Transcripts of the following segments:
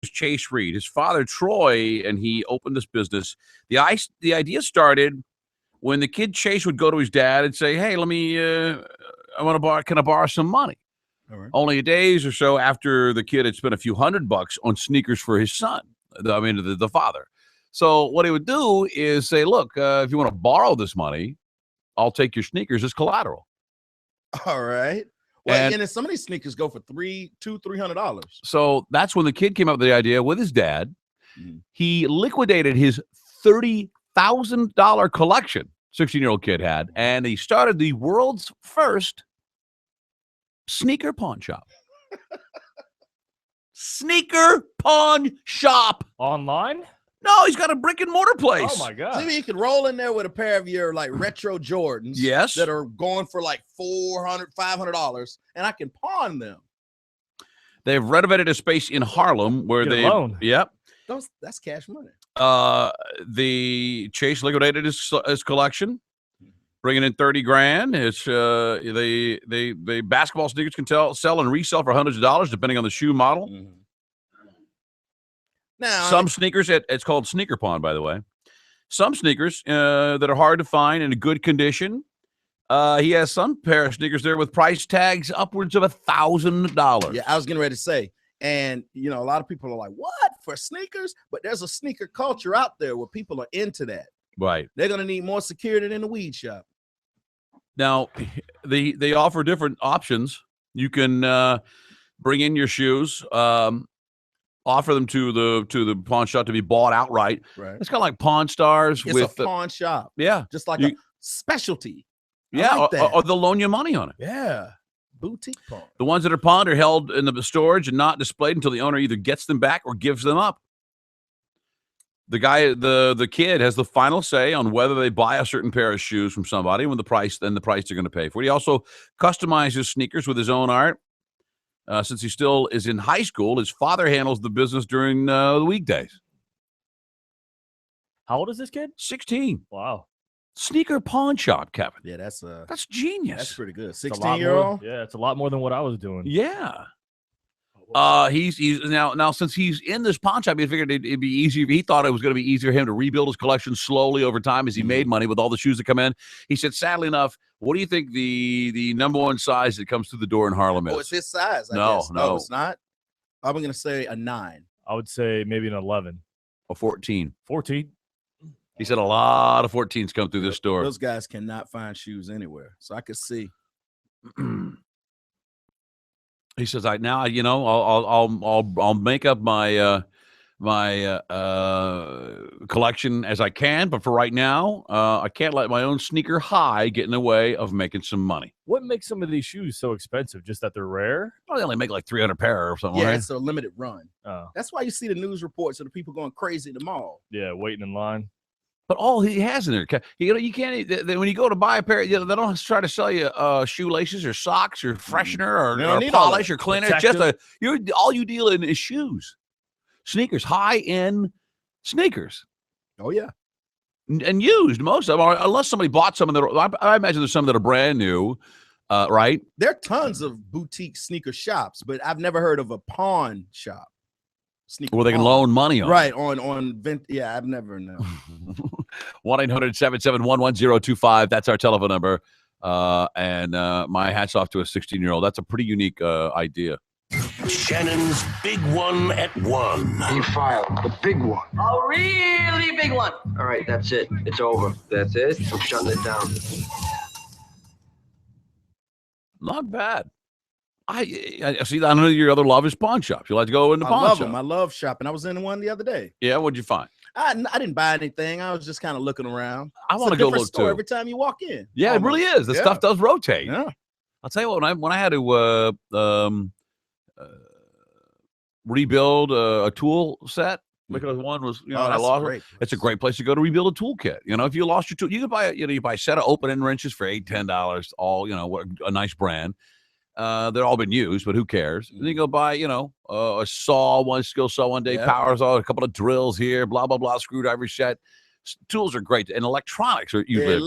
Chase Reed. His father, Troy, and he opened this business. The idea started when the kid Chase would go to his dad and say, "Hey, can I borrow some money?" All right. Only days or so after the kid had spent a few $100 on sneakers for his son. The father. So what he would do is say, "Look, if you want to borrow this money, I'll take your sneakers as collateral." All right. Well, and then some of these sneakers go for $300. So that's when the kid came up with the idea with his dad. Mm-hmm. He liquidated his $30,000 collection, 16-year-old kid had, and he started the world's first sneaker pawn shop. Sneaker pawn shop. Online? No, he's got a brick and mortar place. Oh my God. See, you could roll in there with a pair of your like retro Jordans. Yes. That are going for like $400, $500, and I can pawn them. They've renovated a space in Harlem where loan. Yep. That's cash money. The Chase liquidated his collection, bringing in $30,000. It's the basketball sneakers can sell and resell for hundreds of dollars depending on the shoe model. Mm-hmm. Now, some sneakers, it's called Sneaker Pawn, by the way. Some sneakers that are hard to find in a good condition. He has some pair of sneakers there with price tags upwards of $1,000. Yeah, I was getting ready to say. And, a lot of people are like, what, for sneakers? But there's a sneaker culture out there where people are into that. Right. They're going to need more security than the weed shop. Now, they offer different options. You can bring in your shoes, offer them to the pawn shop to be bought outright. Right. It's kind of like Pawn Stars. It's a pawn shop. Yeah. Just like a specialty. Or they'll loan you money on it. Yeah. Boutique pawn. The ones that are pawned are held in the storage and not displayed until the owner either gets them back or gives them up. The kid has the final say on whether they buy a certain pair of shoes from somebody and the price they're going to pay for it. He also customizes sneakers with his own art. Since he still is in high school, his father handles the business during the weekdays. How old is this kid? 16. Wow. Sneaker pawn shop, Kevin. Yeah, that's genius. That's pretty good. 16-year-old. Yeah, it's a lot more than what I was doing. Yeah. He's now since he's in this pawn shop, he figured it'd be easier. He thought it was going to be easier for him to rebuild his collection slowly over time as he made money with all the shoes that come in. He said, sadly enough, what do you think the number one size that comes through the door in Harlem is? Oh, it's his size. No, it's not. I'm going to say a 9. I would say maybe an 11. A 14. 14. He said a lot of 14s come through this store. Those guys cannot find shoes anywhere, so I could see. He says, I'll make up my collection as I can, but for right now, I can't let my own sneaker high get in the way of making some money. What makes some of these shoes so expensive? Just that they're rare? Well, they only make like 300 pair or something. Yeah, right? It's a limited run. Oh. That's why you see the news reports of the people going crazy at the mall. Yeah, waiting in line. But all he has in there, you can't. When you go to buy a pair, they don't try to sell you shoelaces or socks or freshener or polish or cleaner. It's just all you deal in is shoes, sneakers, high-end sneakers. Oh yeah, and used most of them, unless somebody bought some of them. I imagine there's some that are brand new, right? There are tons of boutique sneaker shops, but I've never heard of a pawn shop. Where they can loan money on. Right, on yeah, I've never known. 1-800-771-1025. That's our telephone number. And my hat's off to a 16-year-old. That's a pretty unique idea. Shannon's Big One at 1. You filed the big one. A really big one. All right, that's it. It's over. That's it? I'm shutting it down. Not bad. I see. I know your other love is pawn shops. You like to go into pawn shops. I love shopping. I was in one the other day. Yeah, what'd you find? I didn't buy anything. I was just kind of looking around. I want to go look too. Every time you walk in. Yeah, almost. It really is. The stuff does rotate. Yeah. I'll tell you what. When I had to rebuild a tool set because one was I lost it. It's a great place to go to rebuild a toolkit. If you lost your tool, you can buy you buy a set of open-end wrenches for $8-10. All a nice brand. They're all been used, but who cares? And then you go buy, a saw, one skill saw, one day power saw, a couple of drills here, blah, blah, blah, screwdriver set. Tools are great. And electronics are usually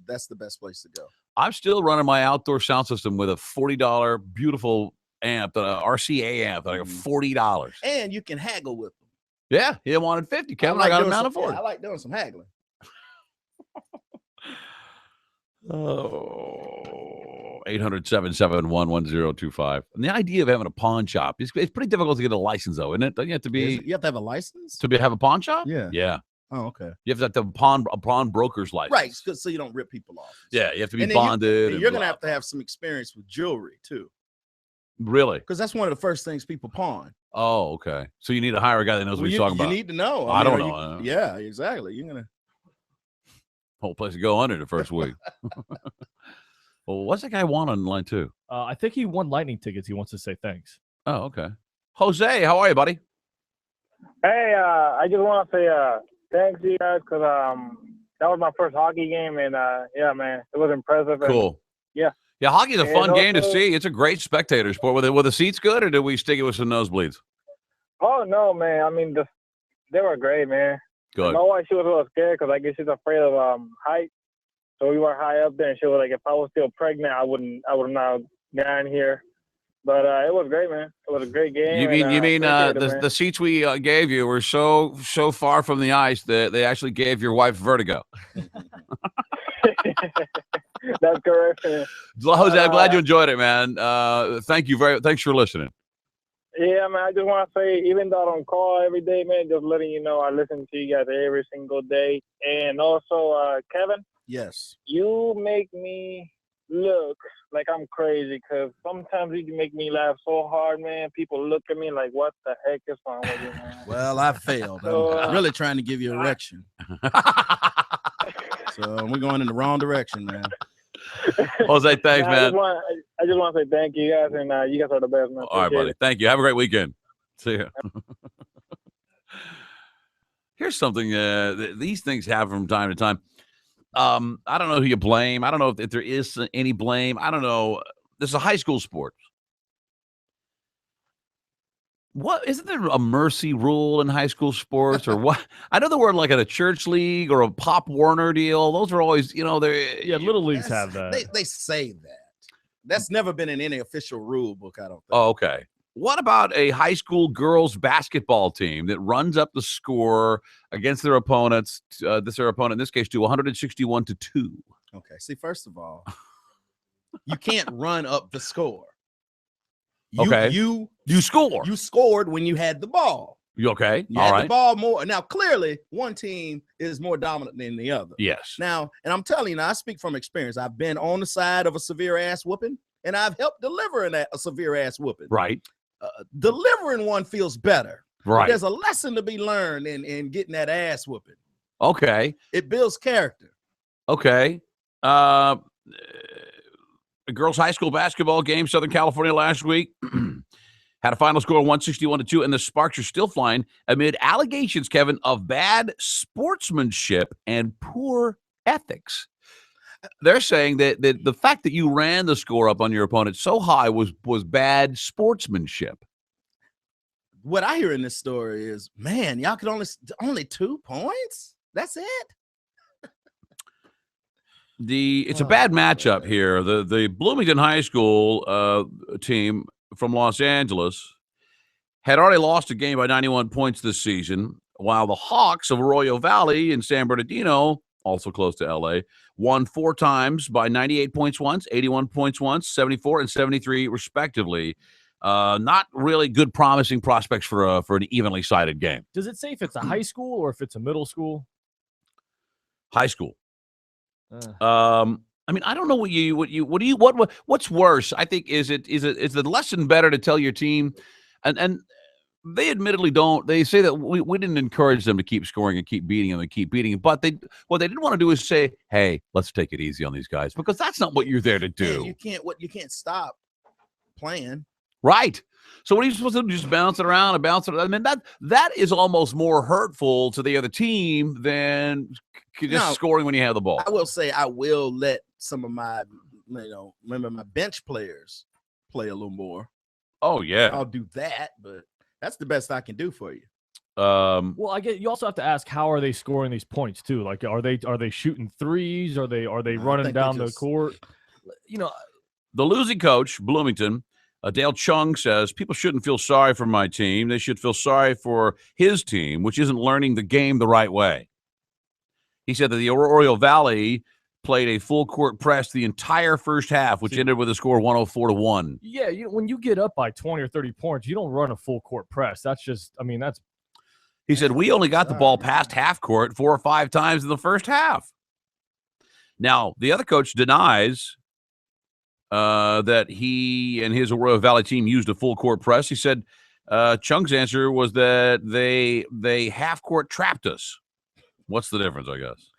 that's the best place to go. I'm still running my outdoor sound system with a $40 beautiful amp, RCA amp, like $40. And you can haggle with them. Yeah, he wanted 50. Kevin, I got him down to 40. I like doing some haggling. Oh, 800-771-1025. And the idea of having a pawn shop, it's pretty difficult to get a license, though, isn't it? Don't you have to be? You have to have a license Have a pawn shop? Yeah. Yeah. Oh, okay. You have to have a pawn broker's license. Right, so you don't rip people off. Yeah, you have to be bonded. You're going to have some experience with jewelry, too. Really? Because that's one of the first things people pawn. Oh, okay. So you need to hire a guy that knows what he's talking about. You need to know. I don't know. Yeah, exactly. You're going to. Whole place to go under the first week. Well, what's that guy want on line 2? I think he won Lightning tickets. He wants to say thanks. Oh, okay. Jose, how are you, buddy? Hey, I just want to say thanks to you guys because that was my first hockey game, and yeah, man, it was impressive. Cool. Yeah. Yeah, hockey's a fun game to see. It's a great spectator sport. Were the seats good, or did we stick it with some nosebleeds? Oh, no, man. I mean, they were great, man. Good. My wife, she was a little scared because I guess she's afraid of height. So we were high up there, and she was like, if I was still pregnant, I would have not gotten here. But it was great, man. It was a great game. You mean the seats we gave you were so far from the ice that they actually gave your wife vertigo? That's correct, man. Jose, I'm glad you enjoyed it, man. Thanks for listening. Yeah, man, I just want to say, even though I don't call every day, man, just letting you know I listen to you guys every single day. And also, Kevin. Yes. You make me look like I'm crazy because sometimes you can make me laugh so hard, man. People look at me like, what the heck is wrong with you, man? Well, I failed. I'm really trying to give you a erection. So we're going in the wrong direction, man. Jose, thanks, man. I just want to say thank you guys, and you guys are the best, man. All right, buddy. Thank you. Have a great weekend. See you. Here's something. These things happen from time to time. I don't know who you blame. I don't know if there is any blame. I don't know. This is a high school sport. What isn't there a mercy rule in high school sports or what? I know the word like at a church league or a Pop Warner deal. Those are always, they're little leagues have that. They say that. That's never been in any official rule book, I don't think. Oh, okay. What about a high school girls basketball team that runs up the score against their opponents? In this case, to 161-2. Okay. See, first of all, you can't run up the score. You score. You scored when you had the ball. You okay? You had the ball more. Now, clearly, one team is more dominant than the other. Yes. Now, and I'm telling you, I speak from experience. I've been on the side of a severe ass whooping, and I've helped deliver a severe ass whooping. Right. Delivering one feels better. Right. There's a lesson to be learned in getting that ass whooping. Okay. It builds character. Okay. A girls' high school basketball game, Southern California last week. Had a final score of 161-2, and the Sparks are still flying amid allegations, Kevin, of bad sportsmanship and poor ethics. They're saying that the fact that you ran the score up on your opponent so high was bad sportsmanship. What I hear in this story is, man, y'all could only 2 points? That's it? It's a bad matchup here. The Bloomington High School team from Los Angeles had already lost a game by 91 points this season, while the Hawks of Arroyo Valley in San Bernardino, also close to LA, won 4 times by 98 points once, 81 points once, 74 and 73 respectively. Not really good promising prospects for an evenly sided game. Does it say if it's a high school or if it's a middle school? High school. I mean, I don't know what's worse. I think is the lesson better to tell your team, and they admittedly don't. They say that we didn't encourage them to keep scoring and keep beating them and keep beating them. But what they didn't want to do is say, hey, let's take it easy on these guys, because that's not what you're there to do. Man, you can't stop playing. Right. So what are you supposed to do? Just bounce it around and bounce it around? I mean, that is almost more hurtful to the other team than just scoring when you have the ball. I will say I will let some of my, remember my bench players play a little more. Oh, yeah. I'll do that, but that's the best I can do for you. Well, I get you also have to ask, how are they scoring these points too? Like, are they shooting threes? Are they running down the court? The losing coach, Bloomington, Dale Chung says, people shouldn't feel sorry for my team. They should feel sorry for his team, which isn't learning the game the right way. He said that the Oriole Valley played a full court press the entire first half, which ended with a score 104-1. Yeah, when you get up by 20 or 30 points, you don't run a full court press. That's just, I mean, that's. He said, we only got the ball past half court 4 or 5 times in the first half. Now, the other coach denies that he and his Oriole Valley team used a full court press. He said Chung's answer was that they half court trapped us. What's the difference, I guess?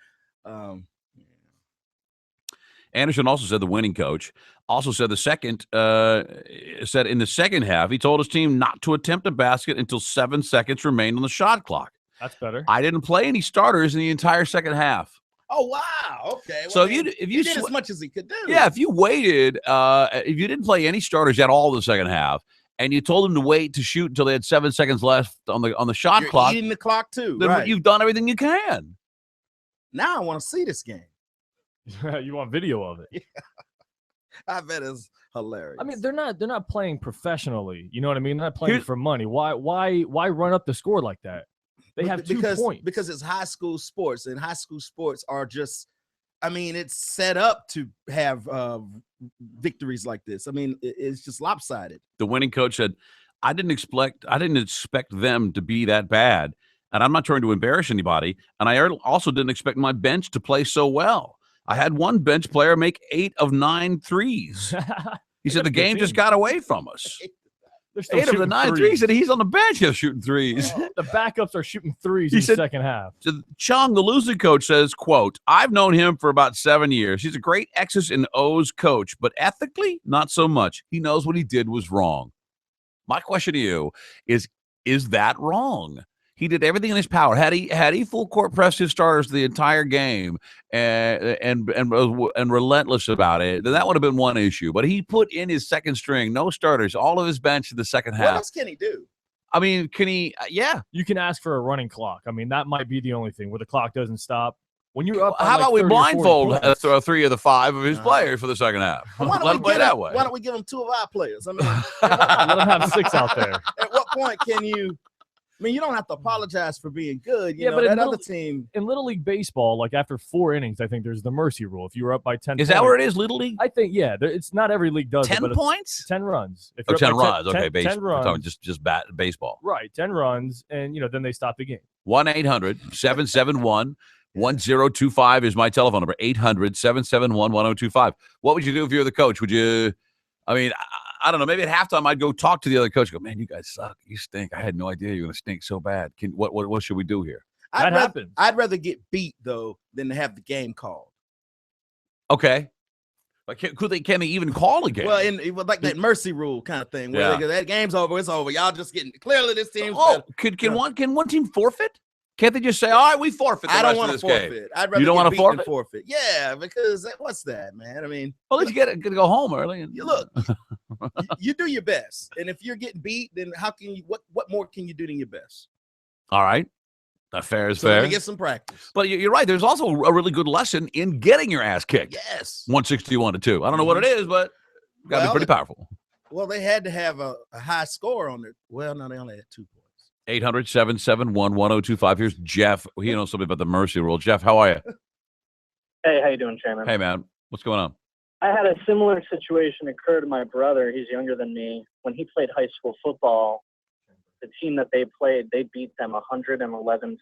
Anderson also said, the winning coach also said said in the second half, he told his team not to attempt a basket until 7 seconds remained on the shot clock. That's better. I didn't play any starters in the entire second half. Oh, wow. Okay. Well, So if you did as much as he could do. Yeah, if you waited, if you didn't play any starters at all in the second half, and you told them to wait to shoot until they had 7 seconds left on the shot You're clock, eating the clock too. then Right. you've done everything you can. Now I want to see this game. You want video of it? I bet it's hilarious. I mean, they're not playing professionally. You know what I mean? They're not playing for money. Why run up the score like that? They have 2 points. Because it's high school sports, and high school sports are just, I mean, it's set up to have victories like this. I mean, it's just lopsided. The winning coach said, I didn't expect them to be that bad. And I'm not trying to embarrass anybody. And I also didn't expect my bench to play so well. I had one bench player make 8 of 9 threes. He said the game just got away from us. 8 of the 9 threes, and he's on the bench just shooting threes. The backups are shooting threes in the second half. So Chung, the losing coach, says, quote, I've known him for about 7 years. He's a great X's and O's coach, but ethically, not so much. He knows what he did was wrong. My question to you is that wrong? He did everything in his power. Had he full court pressed his starters the entire game and relentless about it, then that would have been one issue. But he put in his second string, no starters, all of his bench in the second half. What else can he do? I mean, can he? Yeah, you can ask for a running clock. I mean, that might be the only thing where the clock doesn't stop. When you're up, how about we blindfold 3 of the 5 of his players for the second half? Let him play that way. Why don't we give him 2 of our players? I mean, let him have 6 out there. At what point can you? I mean, you don't have to apologize for being good. You know, but that other team in Little League baseball, like after 4 innings, I think there's the mercy rule. If you were up by 10, is that where it is? Little League? I think it's not every league does 10 points. 10 runs. If 10 runs. 10 runs. I'm talking just baseball. Right, 10 runs, and then they stop the game. 1-800-771-1025 is my telephone number. 800-771-1025. What would you do if you were the coach? Would you? I mean, I don't know. Maybe at halftime, I'd go talk to the other coach. Go, man, you guys suck. You stink. I had no idea you were going to stink so bad. What should we do here? That happens. I'd rather get beat though than to have the game called. Okay. But can they even call a game? Well, it was like that mercy rule kind of thing. Where that game's over, it's over. Y'all just getting clearly this team's. Oh, can one team forfeit? Can't they just say, all right, we forfeit? I don't want to forfeit. Game. I'd rather you don't want to forfeit. Yeah, because what's that, man? I mean, well, let's get to go home early. You look, you do your best, and if you're getting beat, then how can you? What more can you do than your best? All right, that fair is fair. Let me get some practice. But you're right. There's also a really good lesson in getting your ass kicked. Yes, 161-2. I don't know what it is, but got to be pretty powerful. Well, they had to have a high score on it. Well, no, they only had 2 points. 800-771-1025. Here's Jeff. He knows something about the mercy rule. Jeff, how are you? Hey, how you doing, Shannon? Hey, man. What's going on? I had a similar situation occur to my brother. He's younger than me. When he played high school football, the team that they played, they beat them 111-3.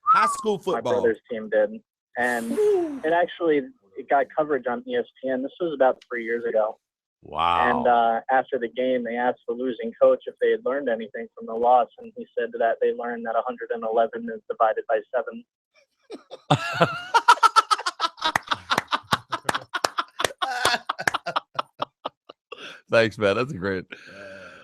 High school football. My brother's team did. And it got coverage on ESPN. This was about 3 years ago. Wow. And after the game, they asked the losing coach if they had learned anything from the loss, and he said that they learned that 111 is divided by 7. Thanks, man. That's great.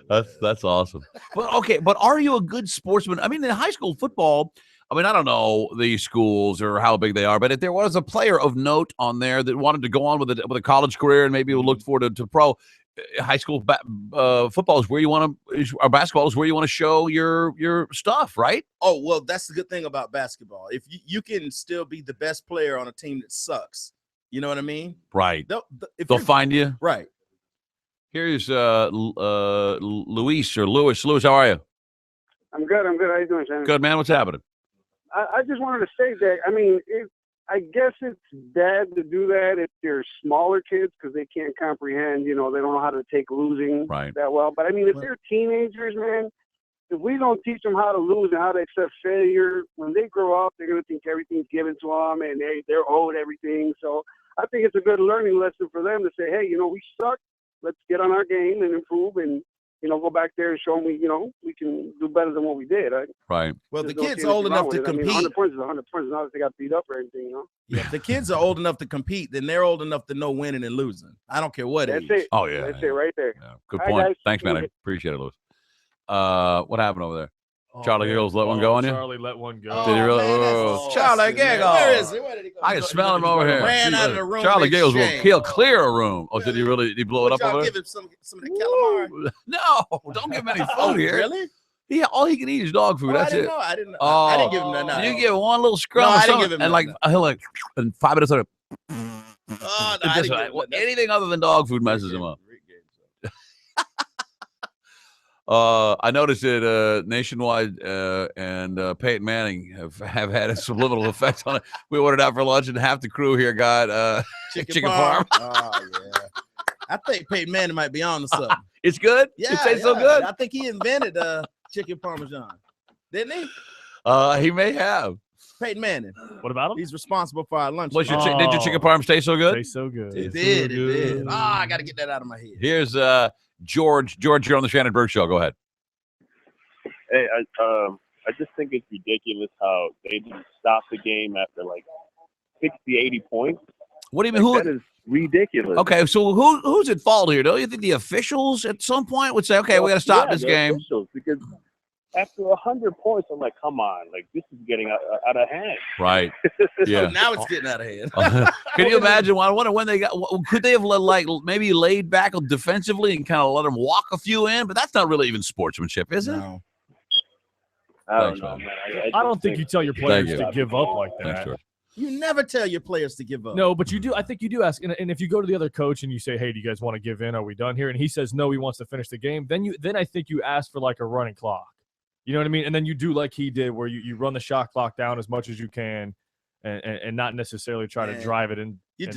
That's awesome. But are you a good sportsman? I mean, in high school football, I mean, I don't know the schools or how big they are, but if there was a player of note on there that wanted to go on with a college career and maybe look forward to pro, high school football is where you want to, or basketball is where you want to show your stuff, right? Oh, well, that's the good thing about basketball. If you can still be the best player on a team that sucks, you know what I mean? Right. They'll find you. Right. Here's Luis or Lewis. Lewis, how are you? I'm good. How you doing, Shannon? Good, man. What's happening? I just wanted to say that, I mean, I guess it's bad to do that if they're smaller kids because they can't comprehend, they don't know how to take losing that well. But, I mean, if they're teenagers, man, if we don't teach them how to lose and how to accept failure, when they grow up, they're going to think everything's given to them and they're owed everything. So I think it's a good learning lesson for them to say, hey, we suck. Let's get on our game and improve and, go back there and show them, we can do better than what we did. Right. Well, the kids are old enough to compete. 100 points is 100 points. Not that they got beat up or anything, Yeah, if the kids are old enough to compete, then they're old enough to know winning and losing. I don't care what age. It. Oh, yeah. That's it right there. Yeah. Good point. Thanks, man. I appreciate it, Lewis. What happened over there? Charlie Giggles let one go on you? Charlie let one go. Did he really? Charlie Giggles. Where is he? Where did he go? I can smell him over here. Ran out of the room. Charlie Giggles will clear a room. Oh, did he really? Did he blow it up over there? Give him some of the calamari. No, don't give him any food here. Really? Yeah, all he can eat is dog food. That's it. I didn't know. I didn't give him that. You give him one little scrum. No, I didn't give him and that. he'll and 5 minutes later. Oh, no, Anything other than dog food messes him up. I noticed that Nationwide and Peyton Manning have had a subliminal effect on it. We ordered out for lunch, and half the crew here got chicken parm. Oh, yeah. I think Peyton Manning might be on to something. It's good? Yeah. It tastes so good? I think he invented chicken parmesan. Didn't he? He may have. Peyton Manning. What about him? He's responsible for our lunch. Did your chicken parm taste so good? Tastes so good. It did. I got to get that out of my head. Here's George. George, you're on the Shannon Burke Show. Go ahead. Hey, I just think it's ridiculous how they didn't stop the game after like 60, 80 points. What do you mean? Who? That is ridiculous. Okay, so who's at fault here? Don't you think the officials at some point would say, okay, we got to stop this game? Because after 100 points, I'm like, come on, like this is getting out of hand. Right. Yeah. Now it's getting out of hand. Can you imagine? I wonder when they got. Could they have maybe laid back defensively and kind of let them walk a few in? But that's not really even sportsmanship, is it? No. I don't know, man. I don't think you tell your players to give up like that. Sure. You never tell your players to give up. No, but you do. I think you do ask. And if you go to the other coach and you say, "Hey, do you guys want to give in? Are we done here?" And he says, "No, he wants to finish the game." Then I think you ask for like a running clock. You know what I mean? And then you do like he did, where you run the shot clock down as much as you can, and not necessarily try to drive it in. You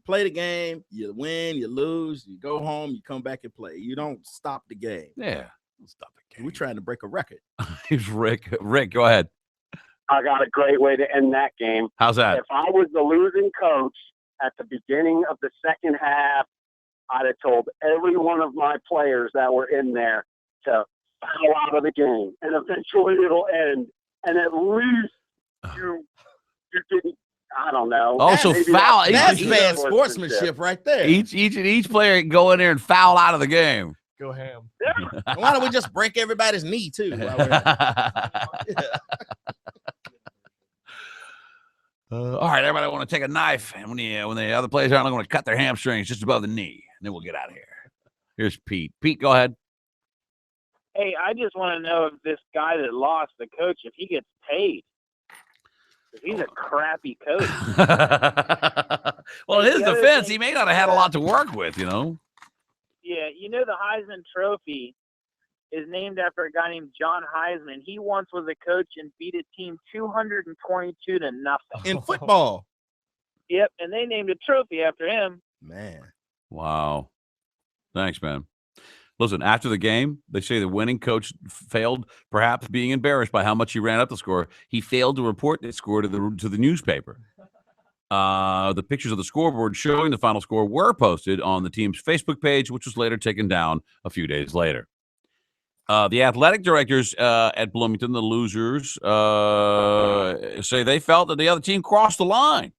play the game. You win, you lose, you go home, you come back and play. You don't stop the game. Yeah, don't stop the game. We're trying to break a record. Here's Rick. Rick, go ahead. I got a great way to end that game. How's that? If I was the losing coach at the beginning of the second half, I'd have told every one of my players that were in there to foul out of the game, and eventually it'll end. And at least you didn't. I don't know. Oh, so foul. That's bad sportsmanship right there. Each player can go in there and foul out of the game. Go ham. Why don't we just break everybody's knee too? All right, everybody want to take a knife, and when the other players aren't going to cut their hamstrings just above the knee, and then we'll get out of here. Here's Pete. Pete, go ahead. Hey, I just want to know if this guy that lost, the coach, if he gets paid. Because he's a crappy coach. Well, in his defense, he may not have had a lot to work with, you know. Yeah, the Heisman Trophy is named after a guy named John Heisman. He once was a coach and beat a team 222 to nothing. In football. Yep, and they named a trophy after him. Man. Wow. Thanks, man. Listen, after the game, they say the winning coach failed, perhaps being embarrassed by how much he ran up the score. He failed to report the score to the newspaper. The pictures of the scoreboard showing the final score were posted on the team's Facebook page, which was later taken down a few days later. The athletic directors at Bloomington, the losers, say they felt that the other team crossed the line.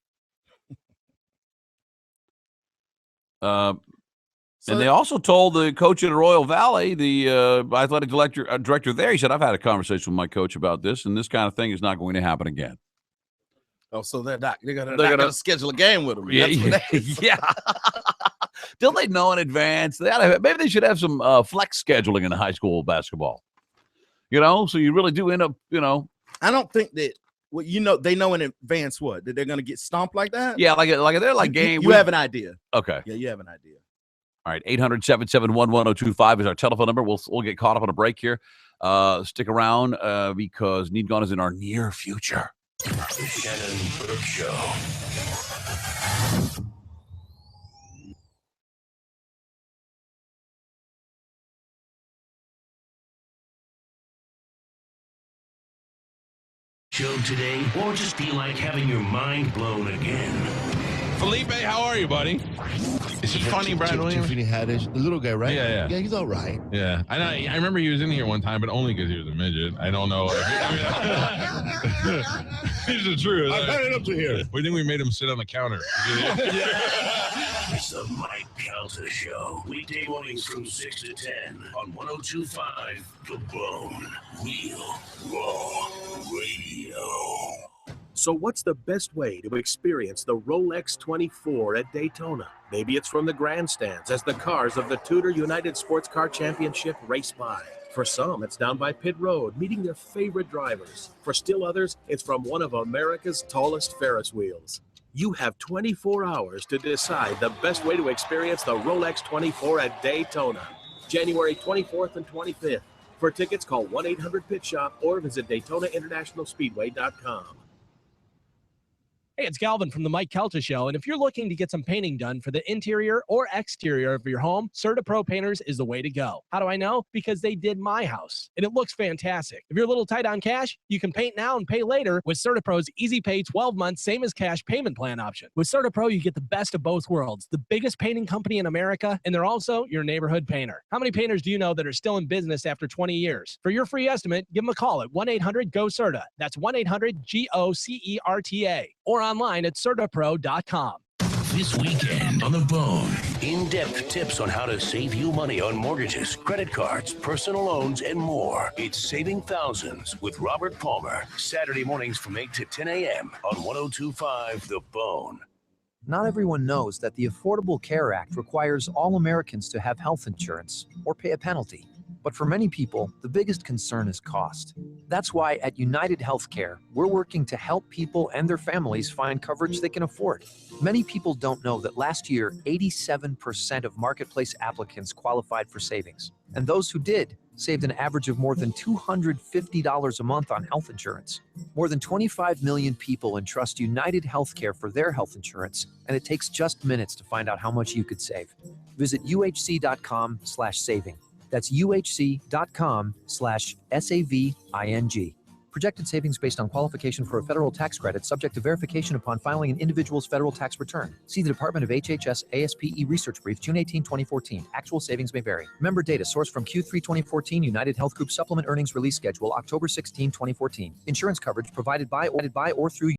And they also told the coach at Royal Valley, the athletic director there, he said, I've had a conversation with my coach about this, and this kind of thing is not going to happen again. Oh, so they're not going to schedule a game with them. Yeah. Don't they know in advance? Maybe they should have some flex scheduling in high school basketball. So you really do end up, I don't think that. Well, they know in advance that they're going to get stomped like that. Yeah, like they're like game. You have an idea. Okay. Yeah, you have an idea. All right, 800-771-1025 is our telephone number. We'll get caught up on a break here. Stick around because Need Gone is in our near future. The Shannon Burke Show. Show today, or just be like having your mind blown again. Felipe, how are you, buddy? Is he funny, Brad Williams? Tiffany Haddish, the little guy, right? Yeah. Yeah, he's all right. Yeah, I know. I remember he was in here one time, but only because he was a midget. I don't know. He's the truth. I got it up to here. We think we made him sit on the counter. It's the Mike Calta Show. Weekday mornings from 6 to 10 on 102.5 The Bone. Real Raw Radio. So what's the best way to experience the Rolex 24 at Daytona? Maybe it's from the grandstands as the cars of the Tudor United Sports Car Championship race by. For some, it's down by pit road, meeting their favorite drivers. For still others, it's from one of America's tallest Ferris wheels. You have 24 hours to decide the best way to experience the Rolex 24 at Daytona, January 24th and 25th. For tickets, call 1-800-PIT-SHOP or visit DaytonaInternationalSpeedway.com. Hey, it's Galvin from the Mike Calta Show, and if you're looking to get some painting done for the interior or exterior of your home, CertaPro Painters is the way to go. How do I know? Because they did my house, and it looks fantastic. If you're a little tight on cash, you can paint now and pay later with CertaPro's Easy Pay 12-month same-as-cash payment plan option. With CertaPro, you get the best of both worlds, the biggest painting company in America, and they're also your neighborhood painter. How many painters do you know that are still in business after 20 years? For your free estimate, give them a call at 1-800-GO-CERTA. That's 1-800-GOCERTA. Or online at CertaPro.com. This weekend on The Bone, in-depth tips on how to save you money on mortgages, credit cards, personal loans, and more. It's Saving Thousands with Robert Palmer. Saturday mornings from 8 to 10 a.m. on 102.5 The Bone. Not everyone knows that the Affordable Care Act requires all Americans to have health insurance or pay a penalty. But for many people, the biggest concern is cost. That's why at United Healthcare, we're working to help people and their families find coverage they can afford. Many people don't know that last year, 87% of marketplace applicants qualified for savings. And those who did saved an average of more than $250 a month on health insurance. More than 25 million people entrust United Healthcare for their health insurance, and it takes just minutes to find out how much you could save. Visit uhc.com/saving. That's uhc.com/SAVING. Projected savings based on qualification for a federal tax credit subject to verification upon filing an individual's federal tax return. See the Department of HHS ASPE Research Brief, June 18, 2014. Actual savings may vary. Member data sourced from Q3 2014 United Health Group Supplement Earnings Release Schedule, October 16, 2014. Insurance coverage provided by or through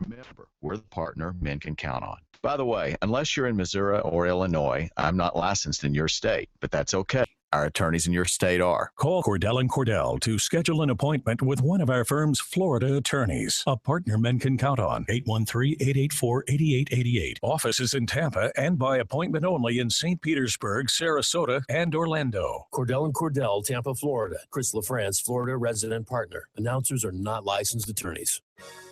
Remember, we're the partner men can count on. By the way, unless you're in Missouri or Illinois, I'm not licensed in your state, but that's okay. Our attorneys in your state are. Call Cordell & Cordell to schedule an appointment with one of our firm's Florida attorneys. A partner men can count on. 813-884-8888. Offices in Tampa and by appointment only in St. Petersburg, Sarasota, and Orlando. Cordell & Cordell, Tampa, Florida. Chris LaFrance, Florida resident partner. Announcers are not licensed attorneys.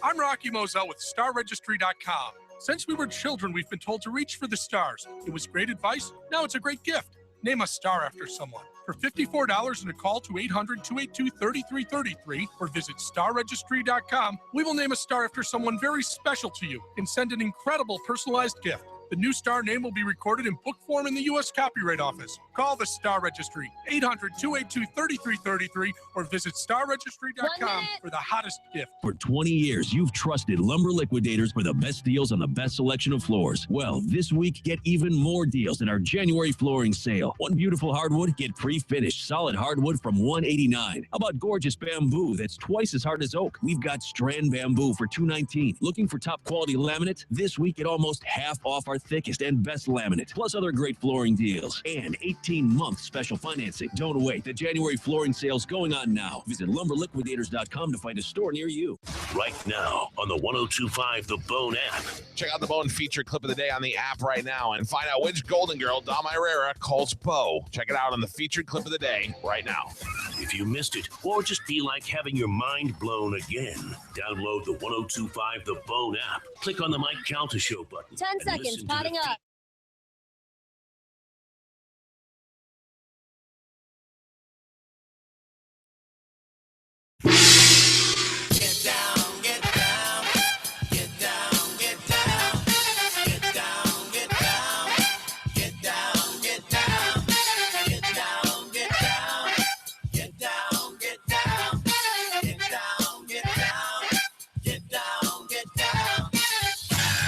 I'm Rocky Moselle with StarRegistry.com. Since we were children, we've been told to reach for the stars. It was great advice. Now it's a great gift. Name a star after someone. For $54 and a call to 800-282-3333 or visit StarRegistry.com, we will name a star after someone very special to you and send an incredible personalized gift. The new star name will be recorded in book form in the U.S. Copyright Office. Call Call the Star Registry, 800-282-3333, or visit starregistry.com for the hottest gift. For 20 years, you've trusted Lumber Liquidators for the best deals on the best selection of floors. Well, this week, get even more deals in our January flooring sale. One beautiful hardwood, get pre-finished solid hardwood from $189. How about gorgeous bamboo that's twice as hard as oak? We've got strand bamboo for $219. Looking for top quality laminate? This week, get almost half off our thickest and best laminate, plus other great flooring deals. And 18-month special financing. Don't wait. The January flooring sale's going on now. Visit lumberliquidators.com to find a store near you. Right now on the 102.5 The Bone app. Check out the Bone featured clip of the day on the app right now and find out which Golden Girl Dom Irrera calls Bo. Check it out on the featured clip of the day right now. If you missed it or just feel like having your mind blown again, download the 102.5 The Bone app. Click on the Mike Calta Show button. 10 seconds, potting up.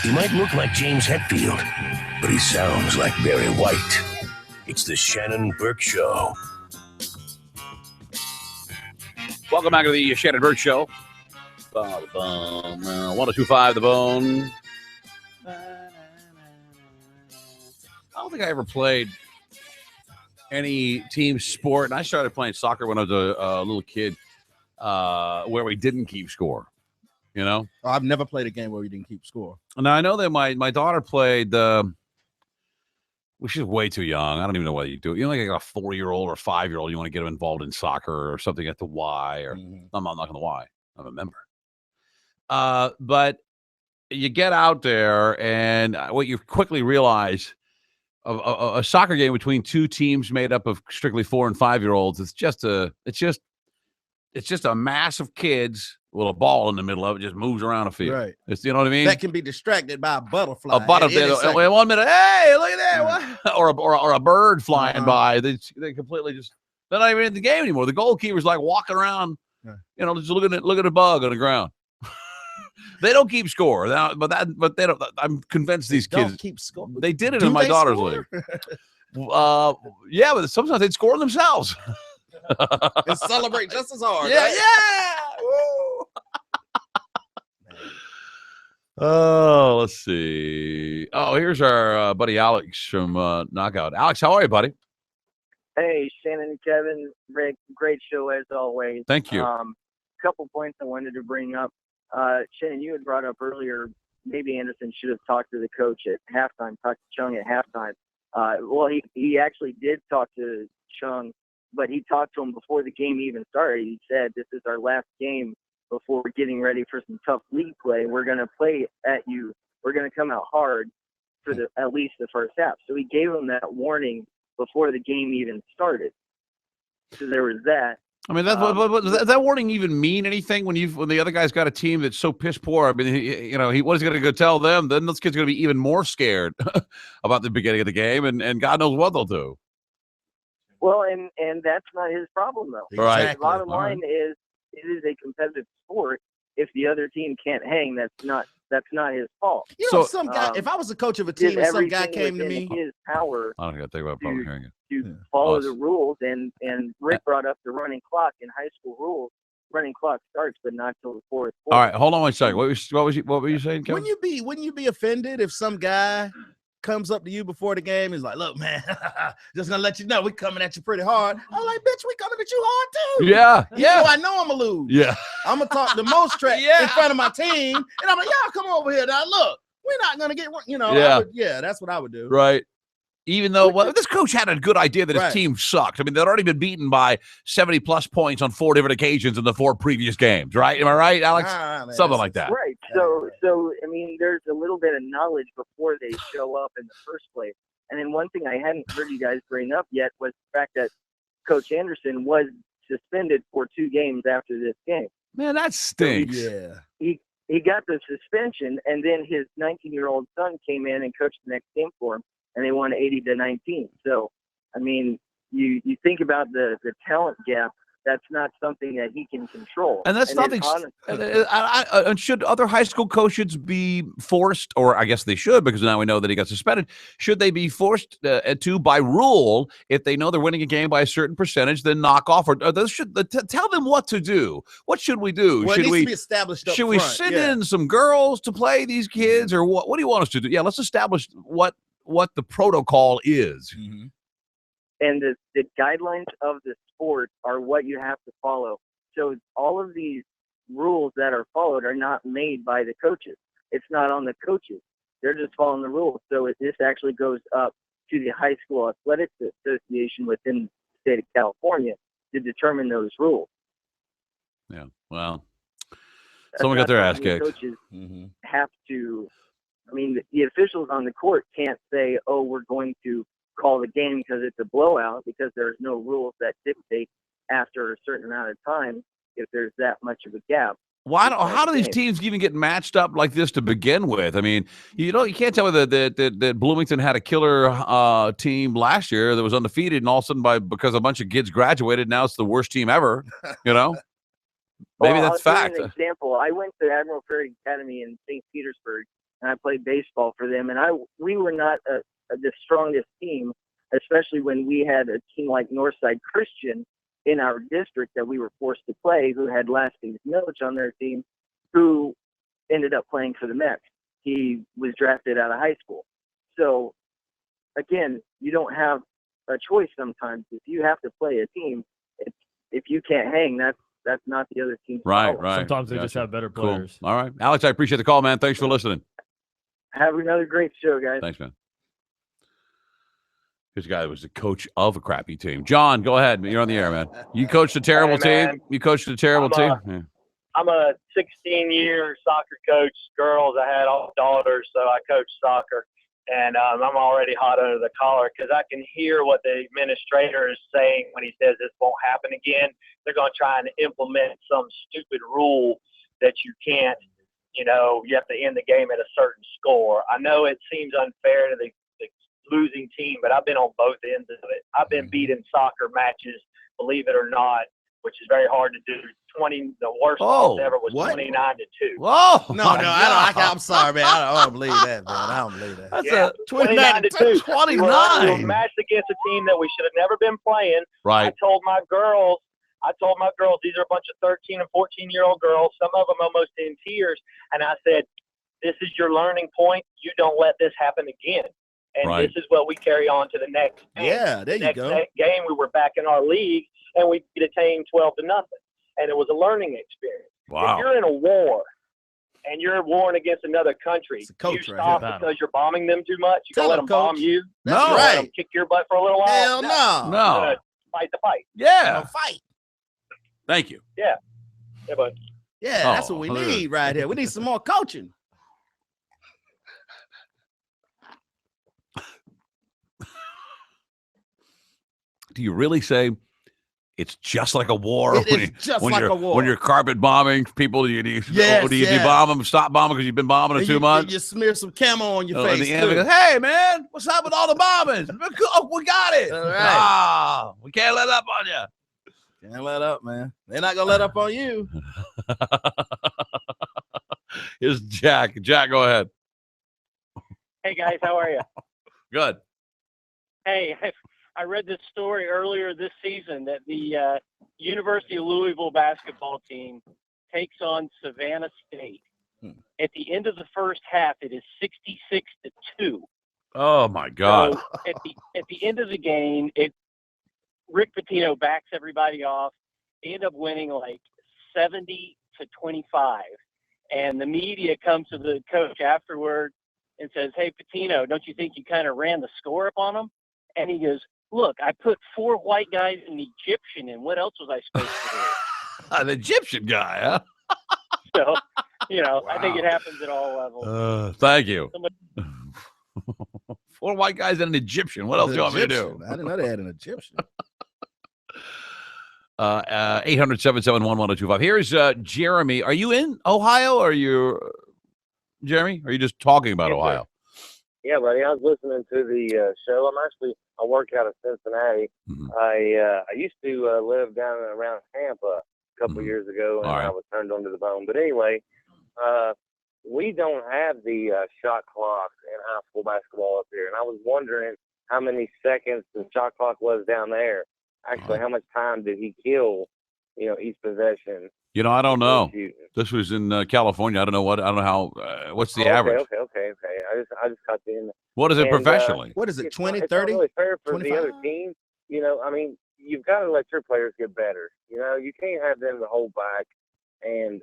He might look like James Hetfield, but he sounds like Barry White. It's the Shannon Burke Show. Welcome back to the Shannon Burke Show. 102.5 The Bone. I don't think I ever played any team sport, and I started playing soccer when I was a little kid, where we didn't keep score. You know, I've never played a game where we didn't keep score. Now I know that my daughter played well, she's way too young. I don't even know whether you do it. You know, like a 4-year-old or 5-year-old, you want to get them involved in soccer or something at the Y, or I'm not on the Y. I'm a member. But you get out there, and what you quickly realize a soccer game between two teams made up of strictly 4- and 5-year-olds. It's just a mass of kids with a ball in the middle of it, just moves around a field. Right. You know what I mean? That can be distracted by a butterfly. A butterfly. 1 minute, hey, look at that. Or a bird flying by. They completely they're not even in the game anymore. The goalkeeper's like walking around, just looking at a bug on the ground. They don't keep score. But they don't. I'm convinced these kids don't keep score. They did it in my daughter's league. Yeah, but sometimes they'd score themselves. And celebrate just as hard. Yeah, right? yeah. Woo. Oh, let's see. Oh, here's our buddy Alex from Knockout. Alex, how are you, buddy? Hey, Shannon, Kevin, Rick, great show as always. Thank you. Couple points I wanted to bring up. Shannon, you had brought up earlier, maybe Anderson should have talked to the coach at halftime, talked to Chung at halftime. Well, he actually did talk to Chung, but he talked to him before the game even started. He said, this is our last game before we're getting ready for some tough league play. We're going to play at you. We're going to come out hard for at least the first half. So he gave him that warning before the game even started. So there was that. I mean, does that warning even mean anything when the other guy's got a team that's so piss poor? I mean, what is he going to go tell them? Then those kids are going to be even more scared about the beginning of the game, and God knows what they'll do. Well, and that's not his problem, though. Right. The bottom line is, it is a competitive sport. If the other team can't hang, that's not his fault. You know, some guy. If I was a coach of a team and some guy came to me, his power. I don't got to think about probably hearing it. To follow the rules, and Rick brought up the running clock in high school rules. Running clock starts, but not till the fourth quarter. All right, hold on one second. What were you saying, Kevin? Wouldn't you be offended if some guy comes up to you before the game is like, look, man, just gonna let you know we coming at you pretty hard. I'm like, bitch, we coming at you hard too. Yeah. You know, I know I'm gonna lose. Yeah. I'm gonna talk the most track in front of my team, and I'm like, y'all come over here. Now look, we're not gonna get, that's what I would do. Right. Even though this coach had a good idea that his team sucked. I mean, they'd already been beaten by 70+ points on 4 different occasions in the 4 previous games, right? Am I right, Alex? Something like that. Right. So I mean, there's a little bit of knowledge before they show up in the first place. And then one thing I hadn't heard you guys bring up yet was the fact that Coach Anderson was suspended for 2 games after this game. Man, that stinks. So he got the suspension, and then his 19-year-old son came in and coached the next game for him, and they won 80-19. So I mean, you think about the talent gap. That's not something that he can control. And that's nothing. And should other high school coaches be forced, or I guess they should, because now we know that he got suspended. Should they be forced to, by rule, if they know they're winning a game by a certain percentage, then knock off, or tell them what to do? What should we do? Well, should it needs we to be established up should we front, send in some girls to play these kids, or what? What do you want us to do? Yeah, let's establish what the protocol is. Mm-hmm. And the guidelines of the sport are what you have to follow. So all of these rules that are followed are not made by the coaches. It's not on the coaches. They're just following the rules. So this actually goes up to the High School Athletics Association within the state of California to determine those rules. Yeah, well, someone got their ass kicked. Coaches have to, I mean, the officials on the court can't say, oh, we're going to call the game because it's a blowout, because there's no rules that dictate after a certain amount of time if there's that much of a gap. How do these teams even get matched up like this to begin with? I mean, you can't tell me that Bloomington had a killer team last year that was undefeated, and all of a sudden because a bunch of kids graduated, now it's the worst team ever. Maybe that's fact. An example: I went to Admiral Ferry Academy in St. Petersburg, and I played baseball for them, and we were not the strongest team, especially when we had a team like Northside Christian in our district that we were forced to play, who had Lasting's Milch on their team, who ended up playing for the Mets. He was drafted out of high school. So, again, you don't have a choice sometimes. If you have to play a team, if you can't hang, that's not the other team's Right. Sometimes they just have better players. Cool. All right. Alex, I appreciate the call, man. Thanks for listening. Have another great show, guys. Thanks, man. This guy was the coach of a crappy team. John, go ahead. You're on the air, man. You coached a terrible team? You coached a terrible team? Yeah. I'm a 16-year soccer coach, girls. I had all daughters, so I coached soccer. And I'm already hot under the collar because I can hear what the administrator is saying when he says this won't happen again. They're going to try and implement some stupid rule that you can't, you have to end the game at a certain score. I know it seems unfair to the losing team, but I've been on both ends of it. I've been beat in soccer matches, believe it or not, which is very hard to do. The worst loss ever was 29-2. Whoa! No, I'm sorry, man. I don't believe that, man. I don't believe that. That's 29-2. 29. We were matched against a team that we should have never been playing. Right. I told my girls, these are a bunch of 13 and 14-year-old girls, some of them almost in tears, and I said, this is your learning point. You don't let this happen again. And this is what we carry on to the next game. Yeah, there you go. Next game, we were back in our league, and we beat a team 12-0. And it was a learning experience. Wow. If you're in a war and you're warring against another country, you stop because you're bombing them too much? You gonna let them bomb you? That's right. Let them kick your butt for a little while? Hell no. You're gonna fight the fight. Yeah. Fight. Thank you. Yeah. Yeah, but that's what we need right here. We need some more coaching. Do you really say it's just like a war? When you're carpet bombing people, do you bomb them, stop bombing because you've been bombing them 2 months? You smear some camo on your face. And the enemy goes, hey, man, what's up with all the bombings? Oh, we got it. All right. We can't let up on you. Can't let up, man. They're not going to let up on you. Here's Jack. Jack, go ahead. Hey, guys, how are you? Good. Hey, I read this story earlier this season that the University of Louisville basketball team takes on Savannah State. At the end of the first half, it is 66-2. Oh my God! So at the end of the game, Rick Pitino backs everybody off. They end up winning like 70-25, and the media comes to the coach afterward and says, "Hey, Pitino, don't you think you kind of ran the score up on them?" And he goes, "Look, I put 4 white guys and an Egyptian in. What else was I supposed to do?" An Egyptian guy, huh? So, I think it happens at all levels. Thank you. 4 white guys and an Egyptian. What else do you want me to do? I didn't know they had an Egyptian. 800-771-1025. Here's Jeremy. Are you in Ohio? Or are you, Jeremy? Or are you just talking about Ohio? Yeah, buddy. I was listening to the show. I'm I work out of Cincinnati. I used to live down around Tampa a couple years ago, and I was turned onto the bone. But anyway, we don't have the shot clock in high school basketball up here, and I was wondering how many seconds the shot clock was down there. Actually, how much time did he kill, each possession? I don't know. This was in California. I don't know how. What's the average? Okay. I just caught you in there. What is it professionally? What is it? 20, It's 30? not really fair for 25? the other team. I mean, you've got to let your players get better. You can't have them to hold back and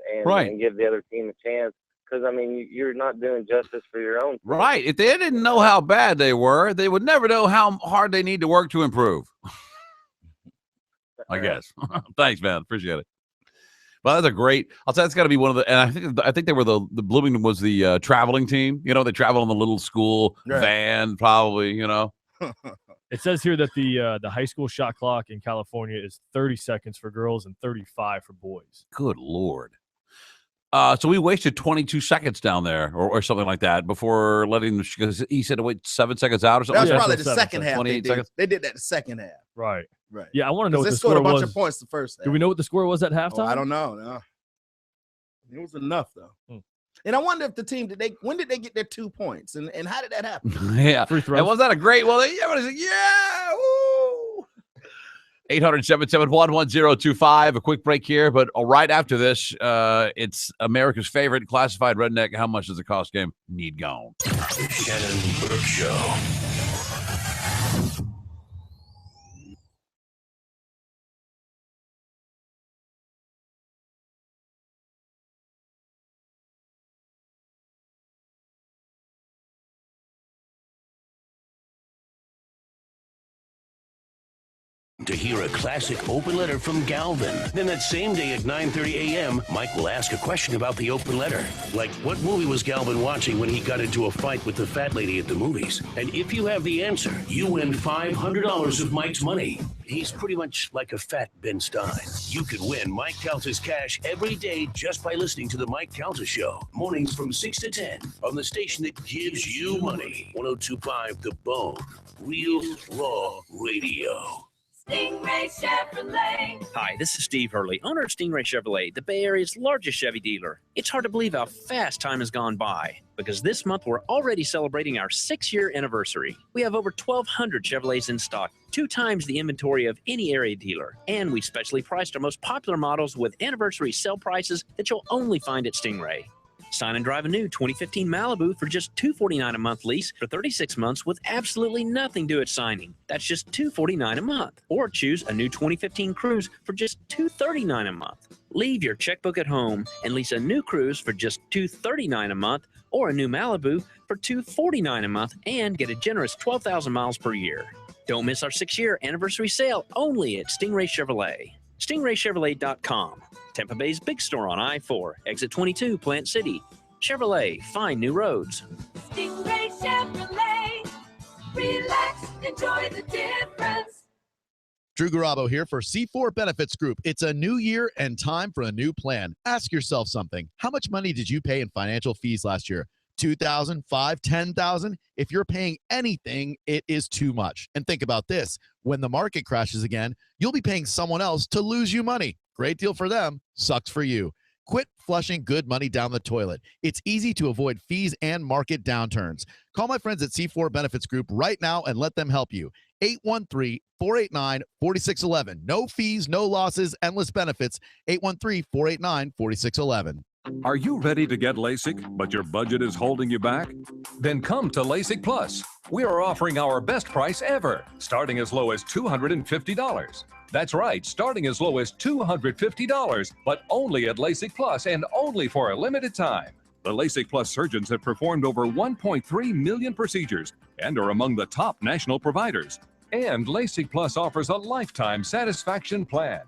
give the other team a chance. Because, I mean, you're not doing justice for your own team. Right. If they didn't know how bad they were, they would never know how hard they need to work to improve. I guess. Thanks, man. Appreciate it. Well, that's a great. I'll say that's got to be one of the. And I think they were the Bloomington was the traveling team. They travel in the little school van, probably. It says here that the high school shot clock in California is 30 seconds for girls and 35 for boys. Good Lord. So we wasted 22 seconds down there or something like that before letting them, because he said to wait 7 seconds out or something. That was probably the second half. 28 seconds. They did that the second half. Right. Right. Yeah, I want to know what They the scored score a bunch was. of points the first half. Do we know what the score was at halftime? I don't know. No. It was enough though. And I wonder if the team when did they get their 2 points and how did that happen? Yeah. Free throws. And was that a great? Well, yeah. Woo. 800-771-1025. A quick break here, but right after this, it's America's favorite classified redneck. How much does it cost? Game need gone. The Shannon Burke Show. To hear a classic open letter from Galvin. Then that same day at 9:30 a.m., Mike will ask a question about the open letter. Like, what movie was Galvin watching when he got into a fight with the fat lady at the movies? And if you have the answer, you win $500 of Mike's money. He's pretty much like a fat Ben Stein. You could win Mike Calta's cash every day just by listening to the Mike Calta Show. Mornings from 6 to 10 on the station that gives you money. 102.5 The Bone. Real Raw Radio. Stingray Chevrolet. Hi, this is Steve Hurley, owner of Stingray Chevrolet, the Bay Area's largest Chevy dealer. It's hard to believe how fast time has gone by, because this month we're already celebrating our 6-year anniversary. We have over 1,200 Chevrolets in stock, 2 times the inventory of any area dealer, and we specially priced our most popular models with anniversary sale prices that you'll only find at Stingray. Sign and drive a new 2015 Malibu for just $249 a month lease for 36 months with absolutely nothing due at signing. That's just $249 a month. Or choose a new 2015 Cruise for just $239 a month. Leave your checkbook at home and lease a new Cruise for just $239 a month or a new Malibu for $249 a month and get a generous 12,000 miles per year. Don't miss our 6-year anniversary sale only at Stingray Chevrolet. StingrayChevrolet.com. Tampa Bay's big store on I-4, exit 22, Plant City. Chevrolet, find new roads. Stingray Chevrolet. Relax, enjoy the difference. Drew Garabo here for C4 Benefits Group. It's a new year and time for a new plan. Ask yourself something. How much money did you pay in financial fees last year? $2,000, $5,000, $10,000? If you're paying anything, it is too much. And think about this. When the market crashes again, you'll be paying someone else to lose you money. Great deal for them, sucks for you. Quit flushing good money down the toilet. It's easy to avoid fees and market downturns. Call my friends at C4 Benefits Group right now and let them help you. 813-489-4611. No fees, no losses, endless benefits. 813-489-4611. Are you ready to get LASIK, but your budget is holding you back? Then come to LASIK Plus. We are offering our best price ever, starting as low as $250. That's right, starting as low as $250, but only at LASIK Plus and only for a limited time. The LASIK Plus surgeons have performed over 1.3 million procedures and are among the top national providers. And LASIK Plus offers a lifetime satisfaction plan.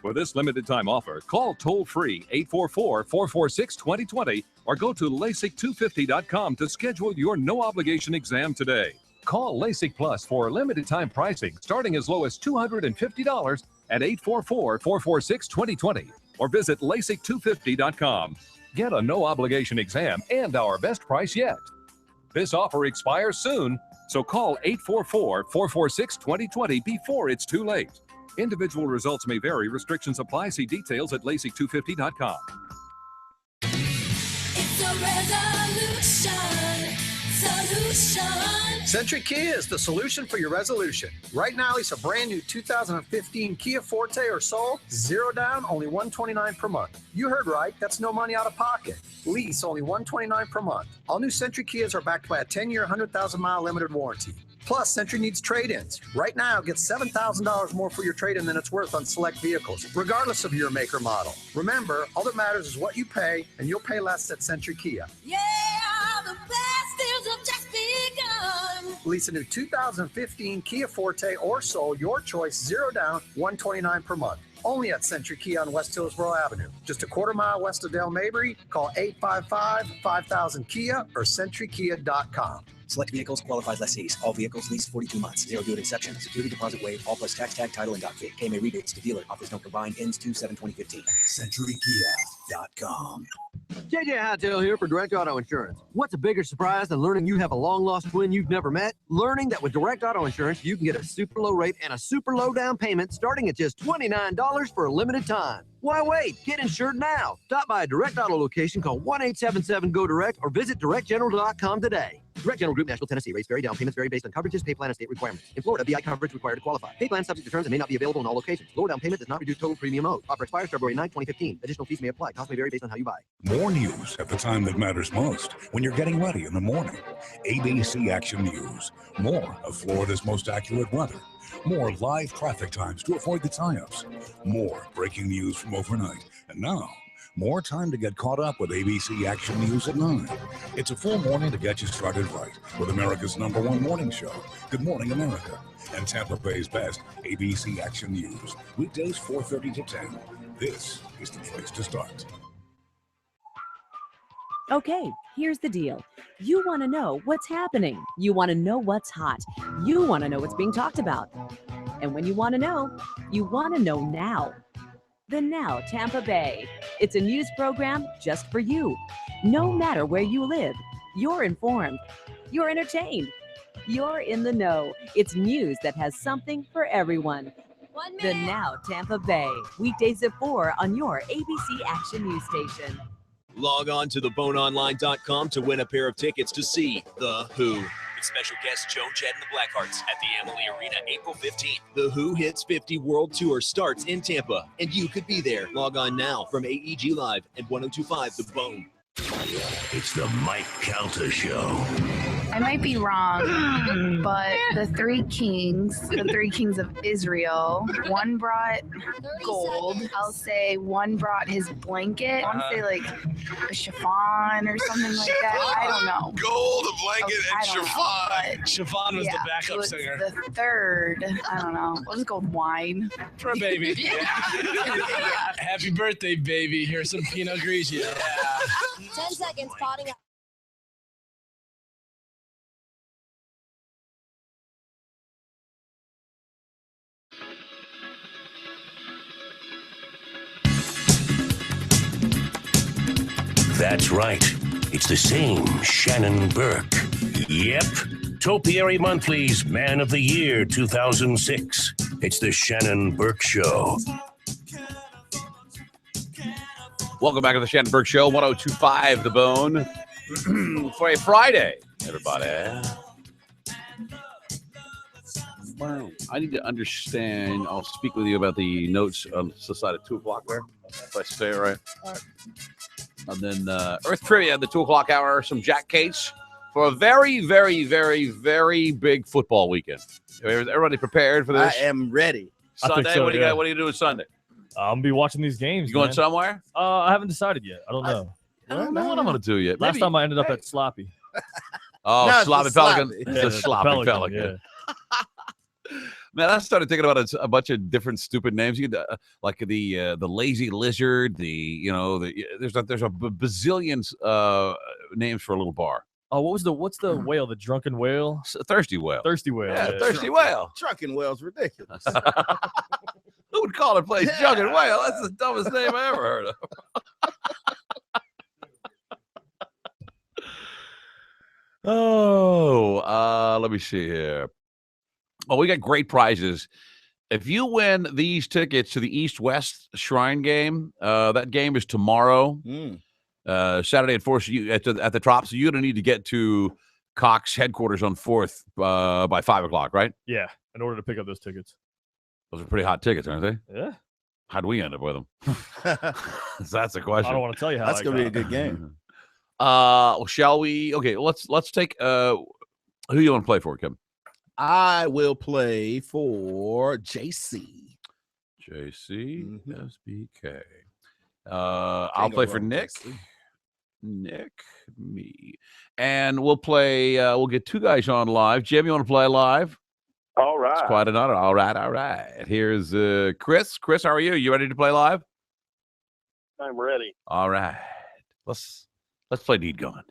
For this limited time offer, call toll-free 844-446-2020 or go to LASIK250.com to schedule your no-obligation exam today. Call LASIK Plus for limited time pricing starting as low as $250 at 844-446-2020 or visit LASIK250.com. Get a no-obligation exam and our best price yet. This offer expires soon. So call 844-446-2020 before it's too late. Individual results may vary. Restrictions apply. See details at LASIK250.com. It's a resolution. Solution. Century Kia is the solution for your resolution. Right now, it's a brand new 2015 Kia Forte or Soul, 0 down, only $129 per month. You heard right, that's no money out of pocket. Lease only $129 per month. All new Century Kias are backed by a 10-year, 100,000-mile limited warranty. Plus, Century needs trade-ins. Right now, get $7,000 more for your trade-in than it's worth on select vehicles, regardless of your make or model. Remember, all that matters is what you pay, and you'll pay less at Century Kia. Yeah, the best deals have just begun. Lease a new 2015 Kia Forte or Soul, your choice, 0 down, $129 per month. Only at Century Kia on West Hillsborough Avenue. Just a quarter mile west of Del Mabry. Call 855-5000-KIA or centurykia.com. Select vehicles, qualified lessees. All vehicles leased 42 months. Zero due at inception. Security deposit waived. All plus tax, tag, title, and dock fee. KMA rebates to dealer. Offers no combined. Ends 2/7/2015. CenturyKia.com. JJ Hightail here for Direct Auto Insurance. What's a bigger surprise than learning you have a long-lost twin you've never met? Learning that with Direct Auto Insurance, you can get a super low rate and a super low down payment starting at just $29 for a limited time. Why wait? Get insured now. Stop by a Direct Auto location, call 1-877-GO-DIRECT, or visit directgeneral.com today. Direct General Group, Nashville, Tennessee. Rates vary. Down payments vary based on coverages, pay plan, and state requirements. In Florida, BI coverage required to qualify. Pay plan subject to terms and may not be available in all locations. Lower down payment does not reduce total premium owed. Offer expires February 9, 2015. Additional fees may apply. Cost may vary based on how you buy. More news at the time that matters most when you're getting ready in the morning. ABC Action News. More of Florida's most accurate weather. More live traffic times to avoid the tie-ups. More breaking news from overnight. And now, more time to get caught up with ABC Action News at 9. It's a full morning to get you started right with America's #1 morning show, Good Morning America, and Tampa Bay's best ABC Action News. Weekdays 4:30 to 10. This is the place to start. Okay, here's the deal. You want to know what's happening. You want to know what's hot. You want to know what's being talked about. And when you want to know now. The Now Tampa Bay. It's a news program just for you. No matter where you live, you're informed, you're entertained, you're in the know. It's news that has something for everyone. The Now Tampa Bay. Weekdays at 4 on your ABC Action News station. Log on to theboneonline.com to win a pair of tickets to see The Who. With special guests Joan Jett and the Blackhearts at the Amalie Arena April 15th. The Who Hits 50 World Tour starts in Tampa, and you could be there. Log on now from AEG Live and 1025 The Bone. It's the Mike Calta Show. I might be wrong, but the three kings of Israel, one brought gold. I'll say one brought his blanket. I want to say like a chiffon or something like that. I don't know. Gold, a blanket, and chiffon. Chiffon was the backup singer. The third, I don't know. We'll just go with wine. For a baby. Happy birthday, baby. Here's some Pinot Grigio. Yeah. 10 seconds, potting up. That's right. It's the same Shannon Burke. Yep. Topiary Monthly's Man of the Year 2006. It's the Shannon Burke Show. Welcome back to the Shannon Burke Show, 1025 The Bone. For a Friday, everybody. Wow. I need to understand. I'll speak with you about the notes on the side at 2 o'clock there, if I say it right. All right. And then Earth Trivia at the 2 o'clock hour, some Jack Cates for a very, very, very, very big football weekend. Everybody prepared for this? I am ready. Sunday? So, what are you doing Sunday? I'm going to be watching these games. You going somewhere? I haven't decided yet. I don't know. I don't know what I'm going to do yet. Last time I ended up at Sloppy. Oh, No, Sloppy Pelican. Yeah, It's a Sloppy Pelican. Man, I started thinking about a bunch of different stupid names. You could, like the lazy lizard. There's a bazillion names for a little bar. Oh, what's the whale? The drunken whale? Thirsty whale. Thirsty whale. Yeah, thirsty whale. Drunken whale's ridiculous. Who would call a place drunken whale? That's the dumbest name I ever heard of. Let me see here. Oh, we got great prizes. If you win these tickets to the East-West Shrine game, that game is tomorrow, Saturday at 4. So at the Trop. So you're going to need to get to Cox headquarters on 4th by 5 o'clock, right? Yeah, in order to pick up those tickets. Those are pretty hot tickets, aren't they? Yeah. How'd we end up with them? So that's the question. I don't want to tell you how. That's going to be a good game. Shall we? Okay, let's take who you want to play for, Kevin? I will play for JC. JC, SBK. I'll play for Nick. Nick, me. And we'll play, we'll get two guys on live. Jim, you want to play live? All right. It's quite an honor. All right. Here's Chris. Chris, how are you? You ready to play live? I'm ready. All right. Let's play Need Gone.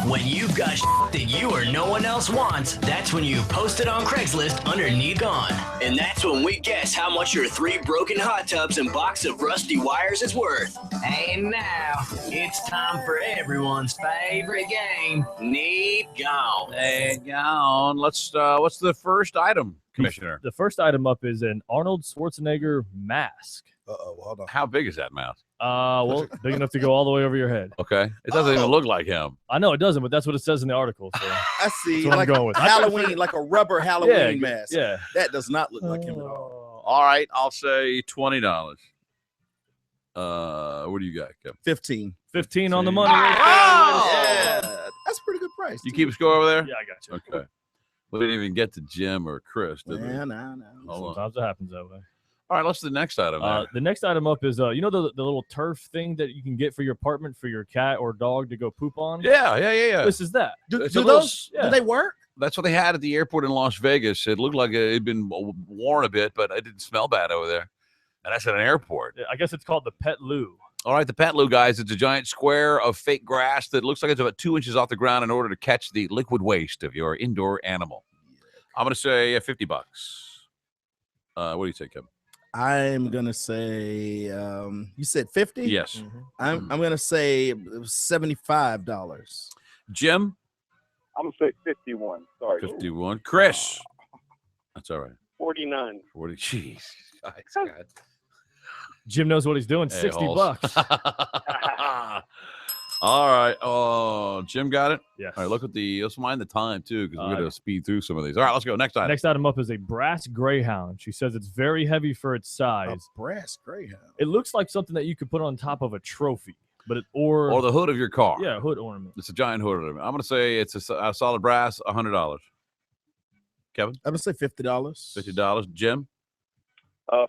When you've got that you or no one else wants, that's when you post it on Craigslist under Need Gone. And that's when we guess how much your 3 broken hot tubs and box of rusty wires is worth. And now, it's time for everyone's favorite game, Need Gone. Need Gone. Let's, what's the first item, Commissioner? The first item up is an Arnold Schwarzenegger mask. Hold on. How big is that mask? Well, big enough to go all the way over your head. Okay. It doesn't even look like him. I know it doesn't, but that's what it says in the article. So I see. that's what Like I'm going with. Halloween, like a rubber Halloween mask. Yeah. That does not look like him at all. All right. I'll say $20. What do you got, Kevin? 15. 15 on the money. Yeah. That's a pretty good price. You keep a score over there? Yeah, I got you. Okay. We didn't even get to Jim or Chris, did we? No. Sometimes it happens that way. All right, what's the next item there? The next item up is, you know, the little turf thing that you can get for your apartment for your cat or dog to go poop on? Yeah. This is that. Do It's a those, little- do they work? That's what they had at the airport in Las Vegas. It looked like it had been worn a bit, but it didn't smell bad over there. And that's at an airport. I guess it's called the Pet Loo. All right, the Pet Loo, guys, it's a giant square of fake grass that looks like it's about 2 inches off the ground in order to catch the liquid waste of your indoor animal. I'm going to say $50. What do you say, Kevin? I'm gonna say you said 50? Yes. I'm gonna say $75. Jim? I'm going to say 51. Sorry. 51. Chris? That's all right. 49. 40. Jeez. God. Jim knows what he's doing. $60. All right. Oh, Jim got it? Yes. All right, let's mind the time, too, because we're going to speed through some of these. All right, let's go. Next item. Next item up is a brass greyhound. She says it's very heavy for its size. A brass greyhound. It looks like something that you could put on top of a trophy, but or the hood of your car. Yeah, hood ornament. It's a giant hood ornament. I'm going to say it's a solid brass, $100. Kevin? I'm going to say $50. $50. Jim?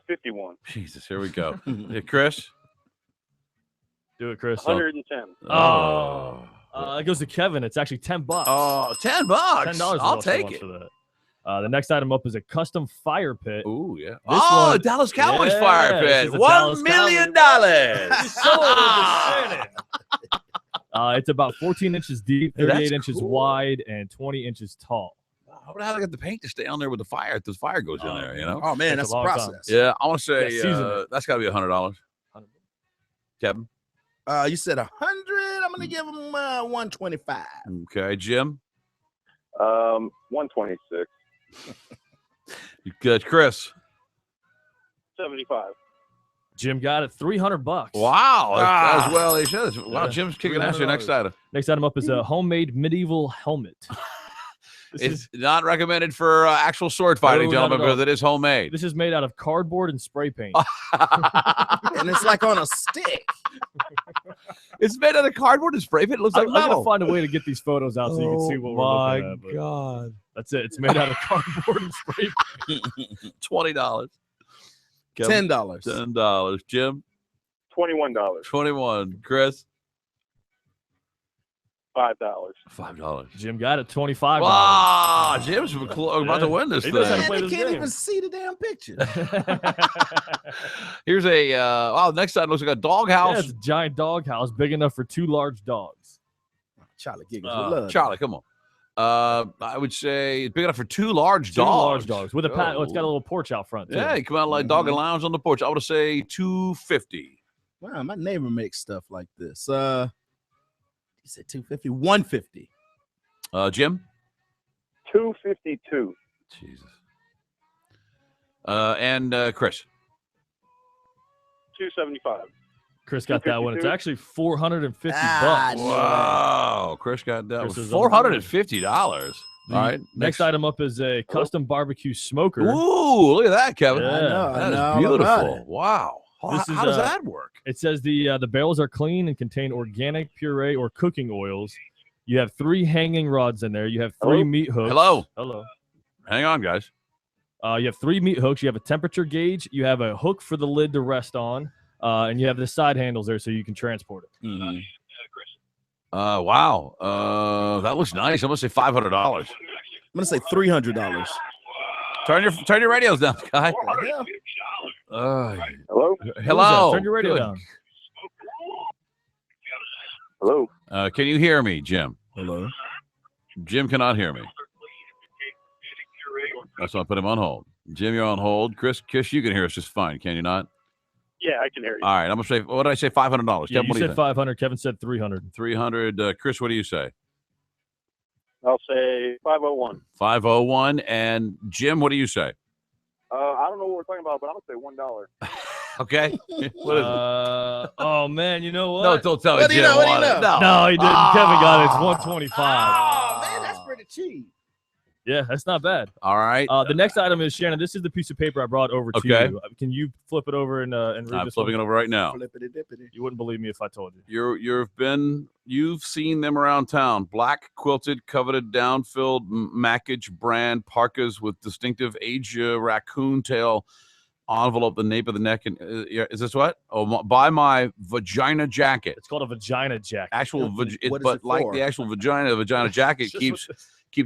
51. Jesus, here we go. Hey, Chris? Do it, Chris. 110. It goes to Kevin. It's actually $10. Oh, $10. $10. I'll take it. For that. The next item up is a custom fire pit. Ooh, yeah. This Dallas Cowboys fire pit. $1 million. It's about 14 inches deep, 38 inches wide, and 20 inches tall. How would I get the paint to stay on there with the fire if the fire goes in there, you know? Oh, man, that's a process. Yeah, I want to say that's got to be $100. Kevin? You said 100. I'm going to give him 125. Okay, Jim? 126. You good, Chris? 75. Jim got it. $300. Wow, as well he should. Wow, Jim's kicking ass. Your next item. Next item up is a homemade medieval helmet. It's not recommended for actual sword fighting, gentlemen, because it is homemade. This is made out of cardboard and spray paint. And it's like on a stick. It's made out of cardboard and spray paint. It looks like I'm metal. going to find a way to get these photos out so you can see what we're looking at. My God. That's it. It's made out of cardboard and spray paint. $20. $10. $10. Jim? $21. 21. Chris? $5. Jim got it. $25. Wow, Jim's about to win this He thing. knows how to play I this can't game. even see the damn picture. Here's a next side looks like a doghouse. Yeah, it's a giant doghouse big enough for 2 large dogs. Charlie giggles with love. Charlie, come on. I would say it's big enough for 2 large 2 dogs. large dogs with a pat. Oh, it's got a little porch out front. Too. Yeah, you come out like dog and lounge on the porch. I would say $250. Wow, my neighbor makes stuff like this. He said $250, $150. Jim? $252. Jesus. And Chris. $275. Chris got that one. It's actually $450. Wow. Chris got that Chris one. is $450. All right. Next item up is a custom barbecue smoker. Ooh, look at that, Kevin. Yeah. That is all about beautiful. it. Wow. How does that work? It says the barrels are clean and contain organic puree or cooking oils. You have 3 hanging rods in there. You have 3 meat hooks. Hello. Hello. Hang on, guys. You have 3 meat hooks. You have a temperature gauge. You have a hook for the lid to rest on. And you have the side handles there so you can transport it. Mm-hmm. Wow. That looks nice. I'm going to say $500. I'm going to say $300. Turn your radios down, guy. Hello? Hello. Turn your radio Good. down. Hello? Can you hear me, Jim? Hello? Jim cannot hear me. That's why I put him on hold. Jim, you're on hold. Chris, you can hear us just fine, can you not? Yeah, I can hear you. All right, I'm going to say, what did I say, $500? Yeah, Kevin, you what do said think? 500. Kevin said 300. 300. Chris, what do you say? I'll say 501. 501. And Jim, what do you say? I don't know what we're talking about, but I'm going to say $1. Okay. What is it? Oh, man, you know what? No, don't tell me What do you Jim know? What do you won it. know? No, he didn't. Kevin got it. It's 125. Oh, man, that's pretty cheap. Yeah, that's not bad. All right. The next item is, Shannon, this is the piece of paper I brought over to Okay. you. Can you flip it over and read I'm this flipping it over right now. Flippity-dippity. You wouldn't believe me if I told you. You've seen them around town. Black quilted, coveted, down-filled Mackage brand parkas with distinctive Asia raccoon tail envelope, the nape of the neck. And is this what? Oh, buy my vagina jacket. It's called a vagina jacket. What is it like for? the actual vagina jacket keeps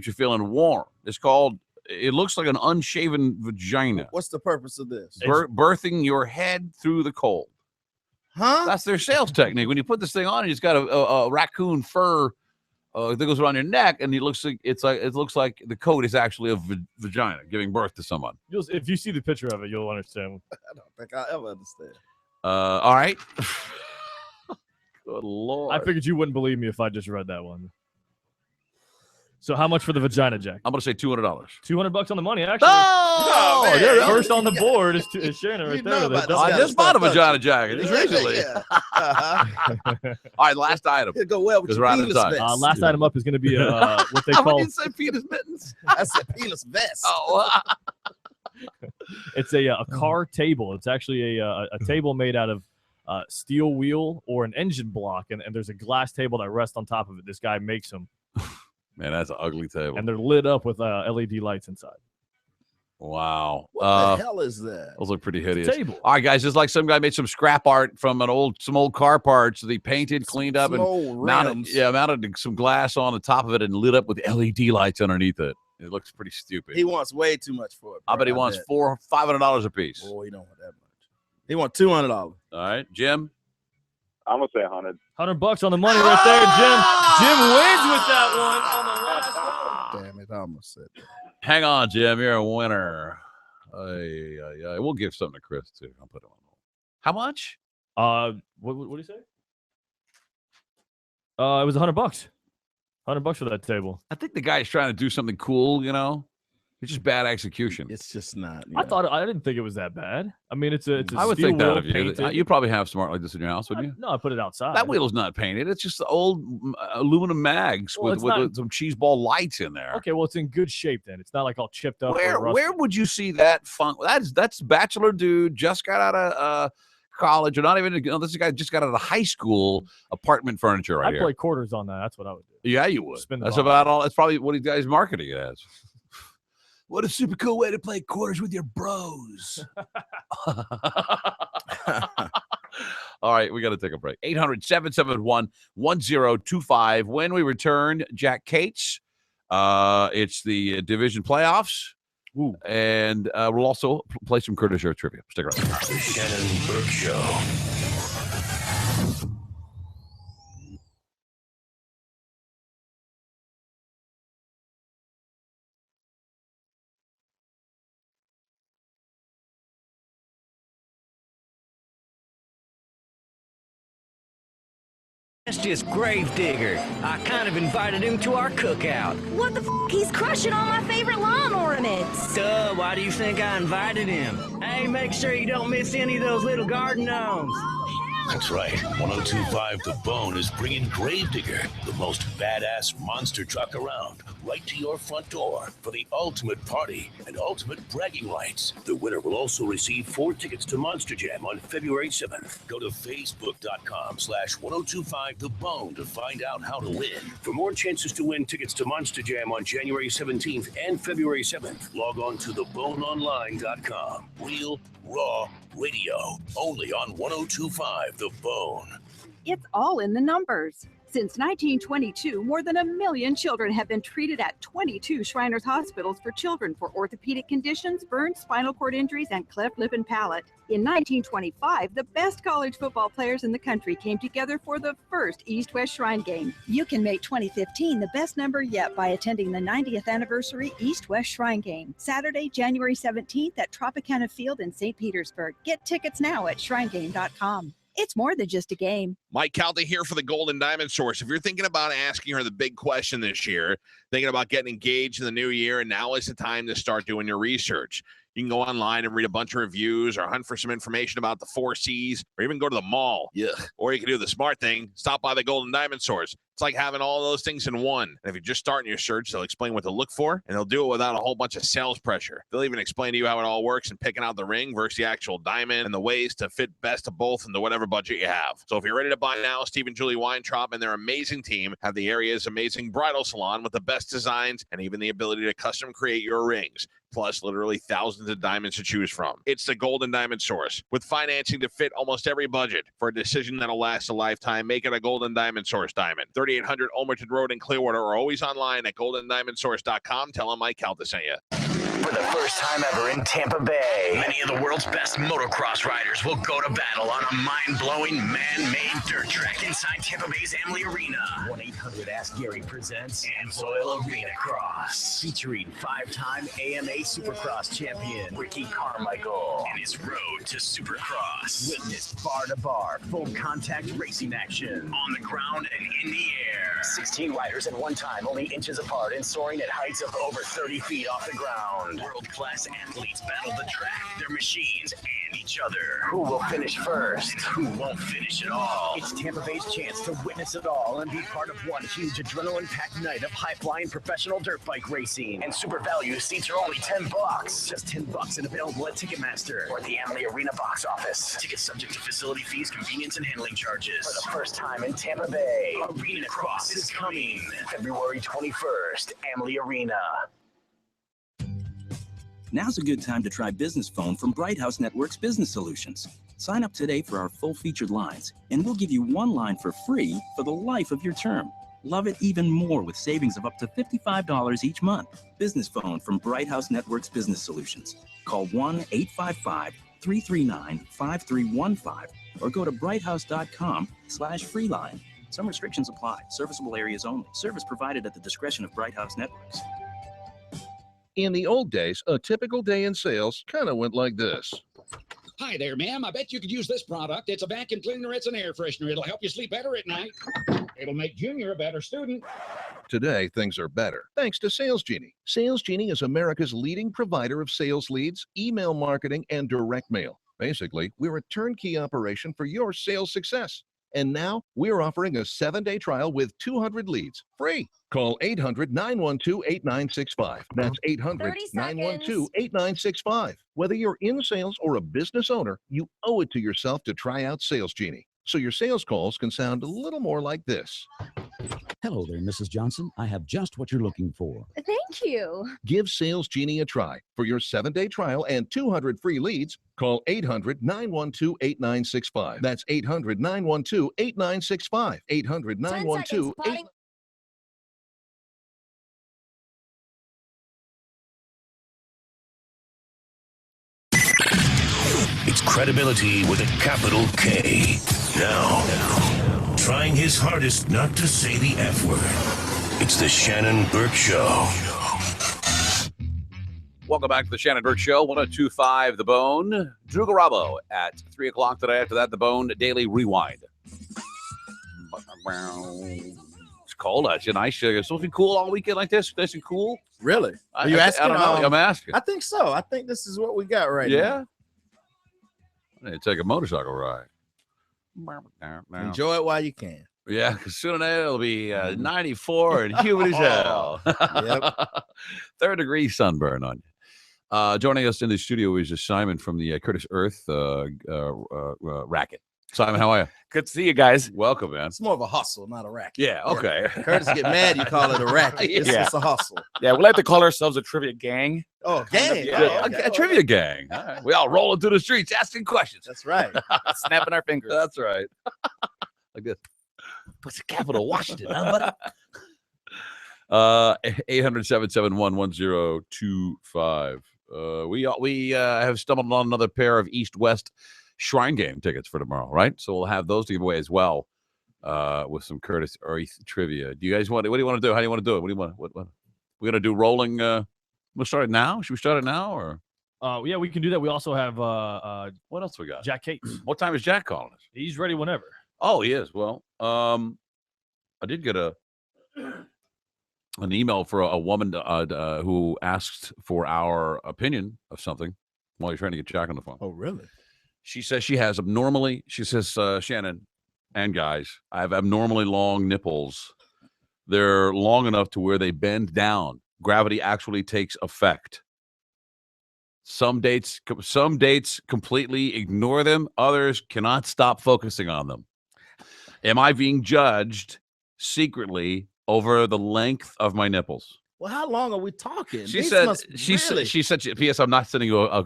you feeling warm. It's called. It looks like an unshaven vagina. What's the purpose of this? Birthing your head through the cold. Huh? That's their sales technique. When you put this thing on, it's got a raccoon fur that goes around your neck, and it looks like the coat is actually a vagina giving birth to someone. If you see the picture of it, you'll understand. I don't think I'll ever understand. All right. Good Lord. I figured you wouldn't believe me if I just read that one. So how much for the vagina jacket? I'm going to say $200. $200 on the money, actually. Oh, First on the board is Shannon right You there. know about this I kind just of bought a stuff, vagina don't jacket just Yeah, recently. yeah. Uh-huh. All right, last item. It'll go well with Because your we're out of penis time. vest. Last item up is going to be what they How call. did you say penis mittens? I said penis vest. Oh, It's a car table. It's actually a table made out of steel wheel or an engine block, and there's a glass table that rests on top of it. This guy makes them, man, that's an ugly table. and they're lit up with LED lights inside. Wow. What the hell is that? Those look pretty hideous. Table. All right, guys, it's like some guy made some scrap art from some old car parts. They painted, cleaned up, Some and old mounted some glass on the top of it and lit up with LED lights underneath it. It looks pretty stupid. He wants way too much for it. I bet he wants $500 a piece. Oh, he don't want that much. He wants $200. All right, Jim. I'm going to say 100. $100 on the money right there, Jim. Jim wins with that one on the last one. Damn it, I almost said that. Hang on, Jim. You're a winner. We'll give something to Chris, too. I'll put him on hold. How much? What did he say? It was $100. $100 for that table. I think the guy's trying to do something cool, you know? It's just bad execution. It's just not. I didn't think it was that bad. I mean, it's a I would steel think that wheel of you. painted. You probably have smart like this in your house, wouldn't you? No, I put it outside. That wheel's not painted. It's just the old aluminum mags Well, with some cheese ball lights in there. Okay, well, it's in good shape then. It's not like all chipped up. Where would you see that funk? That's bachelor dude just got out of college, or not even. This guy just got out of high school. Apartment furniture right I'd here. play quarters on that. That's what I would do. Yeah, you would. Spin the That's bottom. about all. That's probably what he guys marketing it as. What a super cool way to play quarters with your bros. All right, we got to take a break. 800-771-1025. When we return, Jack Cates. It's the division playoffs. Ooh. And we'll also play some Curtis Show trivia. Stick around. The Shannon Burke Show. That's just Gravedigger. I kind of invited him to our cookout. What the f? He's crushing all my favorite lawn ornaments. Duh, why do you think I invited him? Hey, make sure you don't miss any of those little garden gnomes. That's right. 102.5 The Bone is bringing Gravedigger, the most badass monster truck around, right to your front door for the ultimate party and ultimate bragging rights. The winner will also receive 4 tickets to Monster Jam on February 7th. Go to facebook.com/1025 The Bone to find out how to win. For more chances to win tickets to Monster Jam on January 17th and February 7th, log on to theboneonline.com. Real, raw radio, only on 102.5 The Bone. It's all in the numbers. Since 1922, more than 1 million children have been treated at 22 Shriners hospitals for children for orthopedic conditions, burns, spinal cord injuries, and cleft lip and palate. In 1925, the best college football players in the country came together for the first East-West Shrine Game. You can make 2015 the best number yet by attending the 90th anniversary East-West Shrine Game, Saturday, January 17th at Tropicana Field in St. Petersburg. Get tickets now at shrinegame.com. It's more than just a game. Mike Calta here for the Golden Diamond Source. If you're thinking about asking her the big question this year, thinking about getting engaged in the new year, and now is the time to start doing your research. You can go online and read a bunch of reviews or hunt for some information about the 4 C's or even go to the mall. Yeah. Or you can do the smart thing, stop by the Golden Diamond Source. It's like having all those things in one. And if you're just starting your search, they'll explain what to look for, and they'll do it without a whole bunch of sales pressure. They'll even explain to you how it all works and picking out the ring versus the actual diamond and the ways to fit best of both into whatever budget you have. So if you're ready to buy now, Steve and Julie Weintraub and their amazing team have the area's amazing bridal salon with the best designs and even the ability to custom create your rings. Plus literally thousands of diamonds to choose from. It's the Golden Diamond Source. With financing to fit almost every budget. For a decision that'll last a lifetime, make it a Golden Diamond Source diamond. 3800 Olmerton Road in Clearwater, or always online at goldendiamondsource.com. Tell them Mike Calta sent you. For the first time ever in Tampa Bay, many of the world's best motocross riders will go to battle on a mind-blowing man-made dirt track inside Tampa Bay's Amalie Arena. 1-800-ASK-GARY presents Amsoil Arena Cross, featuring 5-time AMA Supercross champion Ricky Carmichael and his road to Supercross. Witness bar-to-bar, full contact racing action on the ground and in the air. 16 riders at one time, only inches apart and soaring at heights of over 30 feet off the ground. World-class athletes battle the track, their machines, and each other. Who will finish first? And who won't finish at all? It's Tampa Bay's chance to witness it all and be part of one huge adrenaline-packed night of high-flying professional dirt bike racing. And super value seats are only $10. Just $10 and available at Ticketmaster or the Amalie Arena box office. Tickets subject to facility fees, convenience, and handling charges. For the first time in Tampa Bay, Arena Cross is coming. February 21st, Amalie Arena. Now's a good time to try Business Phone from Bright House Networks Business Solutions. Sign up today for our full featured lines, and we'll give you 1 line for free for the life of your term. Love it even more with savings of up to $55 each month. Business Phone from Bright House Networks Business Solutions. Call 1-855-339-5315 or go to brighthouse.com/free line. Some restrictions apply. Serviceable areas only. Service provided at the discretion of Bright House Networks. In the old days, a typical day in sales kind of went like this. Hi there, ma'am. I bet you could use this product. It's a vacuum cleaner. It's an air freshener. It'll help you sleep better at night. It'll make Junior a better student. Today, things are better, thanks to Sales Genie. Sales Genie is America's leading provider of sales leads, email marketing, and direct mail. Basically, we're a turnkey operation for your sales success. And now we're offering a 7-day trial with 200 leads free. Call 800-912-8965. That's 800-912-8965. Whether you're in sales or a business owner, you owe it to yourself to try out Sales Genie, so your sales calls can sound a little more like this. Hello there, Mrs. Johnson. I have just what you're looking for. Thank you. Give Sales Genie a try. For your 7-day trial and 200 free leads, call 800-912-8965. That's 800-912-8965. 800-912-8965. It's credibility with a capital K. Now, trying his hardest not to say the F word. It's the Shannon Burke Show. Welcome back to the Shannon Burke Show, 102.5 The Bone. Drew Garabo at 3 o'clock today. After that, The Bone Daily Rewind. It's cold out. It's nice. It's supposed to be cool all weekend like this. Nice and cool. Really? Are you asking? I don't know. I'm asking. I think so. I think this is what we got right now. I need to take a motorcycle ride. Enjoy it while you can. Yeah, because soon it'll be 94 and humid as hell. Yep. 3rd degree sunburn on you. Joining us in the studio is Simon from the Curtis Earth racket. Simon, how are you? Good to see you guys. Welcome, man. It's more of a hustle, not a racket. Yeah, okay. Yeah. Curtis get mad, you call it a racket. It's a hustle. Yeah, we like to call ourselves a trivia gang. Oh, gang. A trivia gang. All right. We all rolling through the streets asking questions. That's right. Snapping our fingers. That's right. Like this. What's the capital Washington, huh, buddy? 800-771-1025. We have stumbled on another pair of East-West Shrine Game tickets for tomorrow, right? So we'll have those to give away as well with some Curtis Earth trivia. Do you guys want? What do you want to do? How do you want to do it? What do you want? What we're gonna do? Rolling. We'll start it now. Should we start it now or? Yeah, we can do that. We also have what else we got? Jack Cates. What time is Jack calling us? He's ready whenever. Oh, he is. Well, I did get an email for a woman who asked for our opinion of something while you're trying to get Jack on the phone. Oh, really? She says she has Shannon and guys, I have abnormally long nipples. They're long enough to where they bend down. Gravity actually takes effect. Some dates completely ignore them. Others cannot stop focusing on them. Am I being judged secretly over the length of my nipples? Well, how long are we talking? She said, P.S. I'm not sending you a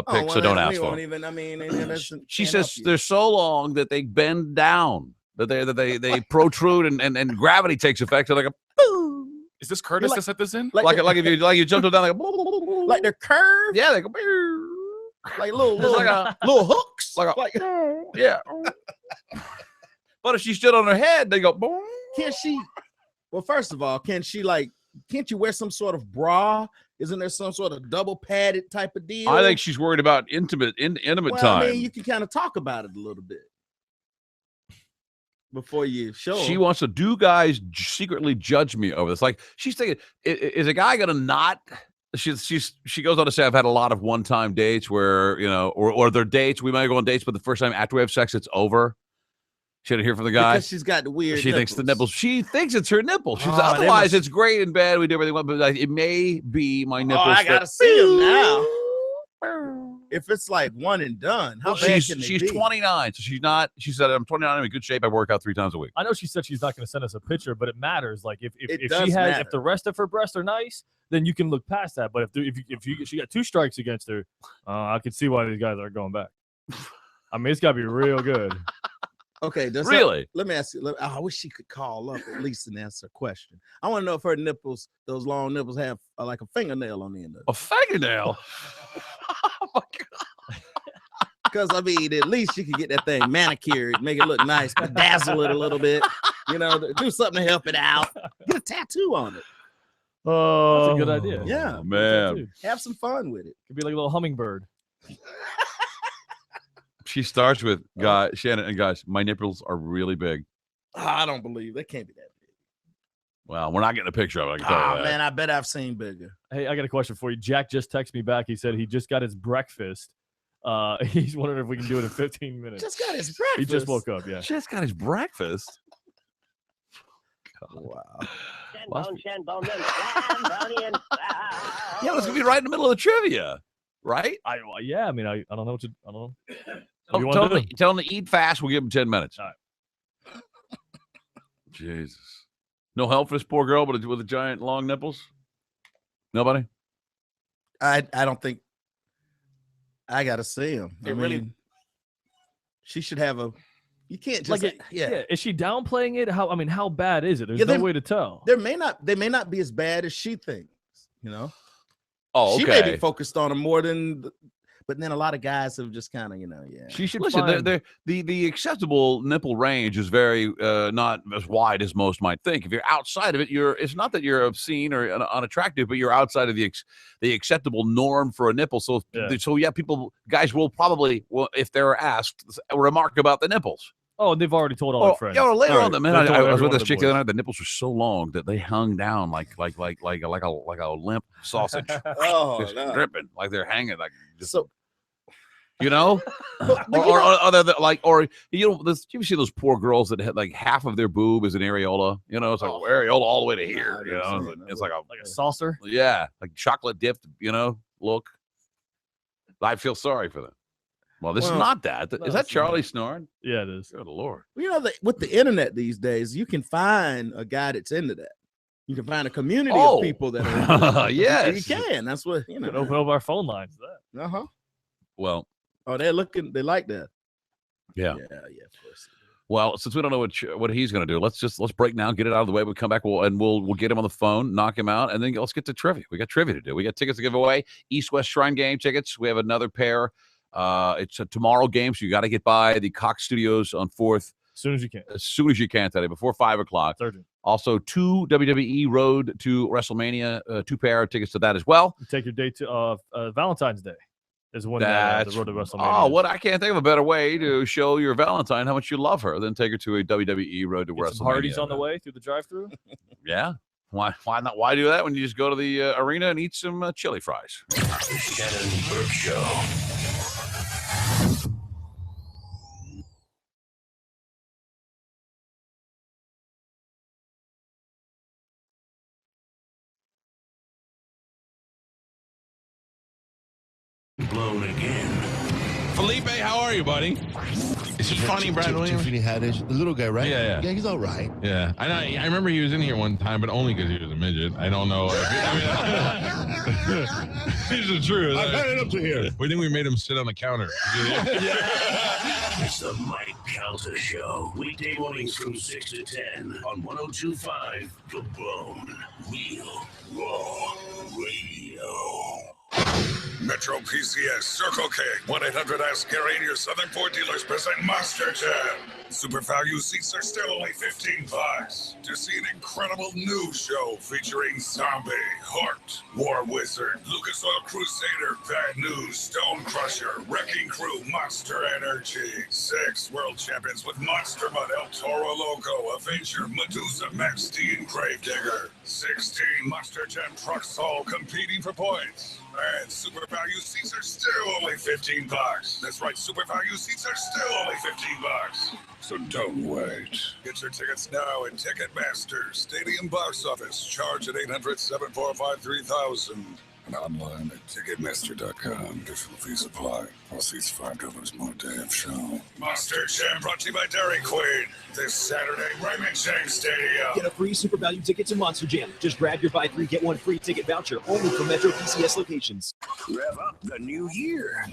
pic, so don't ask for it. She says they're so long that they bend down, that they protrude, and gravity takes effect. So like a boo. Is this Curtis that set this in? Like if you jumped down like they're curved? Yeah, they go like little hooks. Yeah. But if she stood on her head, they go boom. Can't she? Well, first of all, can't you wear some sort of bra? Isn't there some sort of double padded type of deal? I think she's worried about intimate time. I mean, you can kind of talk about it a little bit before you show. She wants to do guys secretly judge me over this. Like she's thinking, is a guy gonna not? She goes on to say, I've had a lot of one-time dates where or their dates. We might go on dates, but the first time after we have sex, it's over. She had to hear from the guy. Because she's got the weird. She thinks the nipples. She thinks it's her nipples. She's otherwise it's great and bad. We do everything, but it may be my nipples. Oh, I gotta see them now. If it's like one and done, how bad can they be? She's 29, so she's not. She said, "I'm 29. I'm in good shape. I work out 3 times a week." I know she said she's not going to send us a picture, but it matters. Like if the rest of her breasts are nice, then you can look past that. But if she got 2 strikes against her, I can see why these guys are going back. I mean, it's got to be real good. Okay, really? Let me ask you. I wish she could call up at least and answer a question. I want to know if her nipples, those long nipples, have like a fingernail on the end of it. A fingernail? Oh my God! Because I mean, at least you can get that thing manicured, make it look nice, bedazzle it a little bit. Do something to help it out. Get a tattoo on it. Oh, that's a good idea. Yeah, man. Have some fun with it. Could be like a little hummingbird. She starts with Shannon and guys. My nipples are really big. I don't believe they can't be that big. Well, we're not getting a picture of it. I can tell you that. Man, I bet I've seen bigger. Hey, I got a question for you. Jack just texted me back. He said he just got his breakfast. He's wondering if we can do it in 15 minutes. Just got his breakfast. He just woke up. Yeah. Just got his breakfast. God. Wow. Yeah, it's gonna be right in the middle of the trivia, right? I don't know. I don't know. Tell him to eat fast. We'll give him 10 minutes. All right. Jesus. No help for this poor girl, but with the giant long nipples. Nobody. I don't think. I gotta see him. She should have a. You can't just Is she downplaying it? How bad is it? There's no way to tell. They may not be as bad as she thinks. Oh, okay. She may be focused on him more than. But then a lot of guys have just kind of, She should listen. The acceptable nipple range is very not as wide as most might think. If you're outside of it, it's not that you're obscene or unattractive, but you're outside of the acceptable norm for a nipple. So guys will probably, if they're asked, remark about the nipples. Oh, they've already told all their friends. Yeah, later on, man, I was with this this chick the other night. The nipples were so long that they hung down like a limp sausage. Just dripping, like they're hanging, like just so. You know, or you see those poor girls that had like half of their boob is an areola. You know, it's like areola all the way to here. You know, it's like a saucer. Yeah, like chocolate dipped. You know, look. I feel sorry for them. Well, this is not that. Is that Charlie snoring? Yeah, it is. Good Lord. Well, you know, with the internet these days, you can find a guy that's into that. You can find a community of people that are. Yes, you can. That's what you know. Can open up our phone lines. Well. Oh, they're looking. They like that. Yeah. Of course. Well, since we don't know what he's going to do, let's break now, get it out of the way. We'll come back, we'll get him on the phone, knock him out, and then let's get to trivia. We got trivia to do. We got tickets to give away. East-West Shrine game tickets. We have another pair. It's a tomorrow game, so you got to get by the Cox Studios on 4th. As soon as you can. As soon as you can today, before 5 o'clock. Also, 2 WWE Road to WrestleMania, 2 pair of tickets to that as well. Take your date to Valentine's Day. Is when the road to WrestleMania. Oh, I can't think of a better way to show your Valentine how much you love her than take her to a WWE Road to WrestleMania. Some Hardee's on the way through the drive-thru. Yeah. Why not? Why do that when you just go to the arena and eat some chili fries? The Shannon Burke Show. Blown again. Felipe, how are you, buddy? Is he funny, Brad Williams? The little guy, right? Yeah. Yeah, he's all right. Yeah, I know. I remember he was in here one time, but only because he was a midget. I don't know. This is true. I've had it up to here. We think we made him sit on the counter. It's the Mike Calta Show. Weekday mornings from 6 to 10 on 102.5 The Bone. Real Raw Radio. Metro PCS, Circle K, 1-800-ASK-GARY, and your Southern Ford dealers present Monster Jam. Super value seats are still only $15 to see an incredible new show featuring Zombie, Heart, War Wizard, Lucas Oil Crusader, Bad News, Stone Crusher, Wrecking Crew, Monster Energy, 6 world champions with Monster Mud, El Toro Loco, Avenger, Medusa, Max D, and Gravedigger, 16 Monster Jam trucks all competing for points. And super value seats are still only $15. That's right, super value seats are still only $15. So don't wait. Get your tickets now at Ticketmaster, Stadium Box Office. Charge at 800-745-3000. And online at Ticketmaster.com. Additional fees apply. All seats $5 more day of show. Monster Jam brought to you by Dairy Queen. This Saturday, Raymond James Stadium. Get a free super value ticket to Monster Jam. Just grab your buy 3, get 1 free ticket voucher only from Metro PCS locations. Rev up the new year.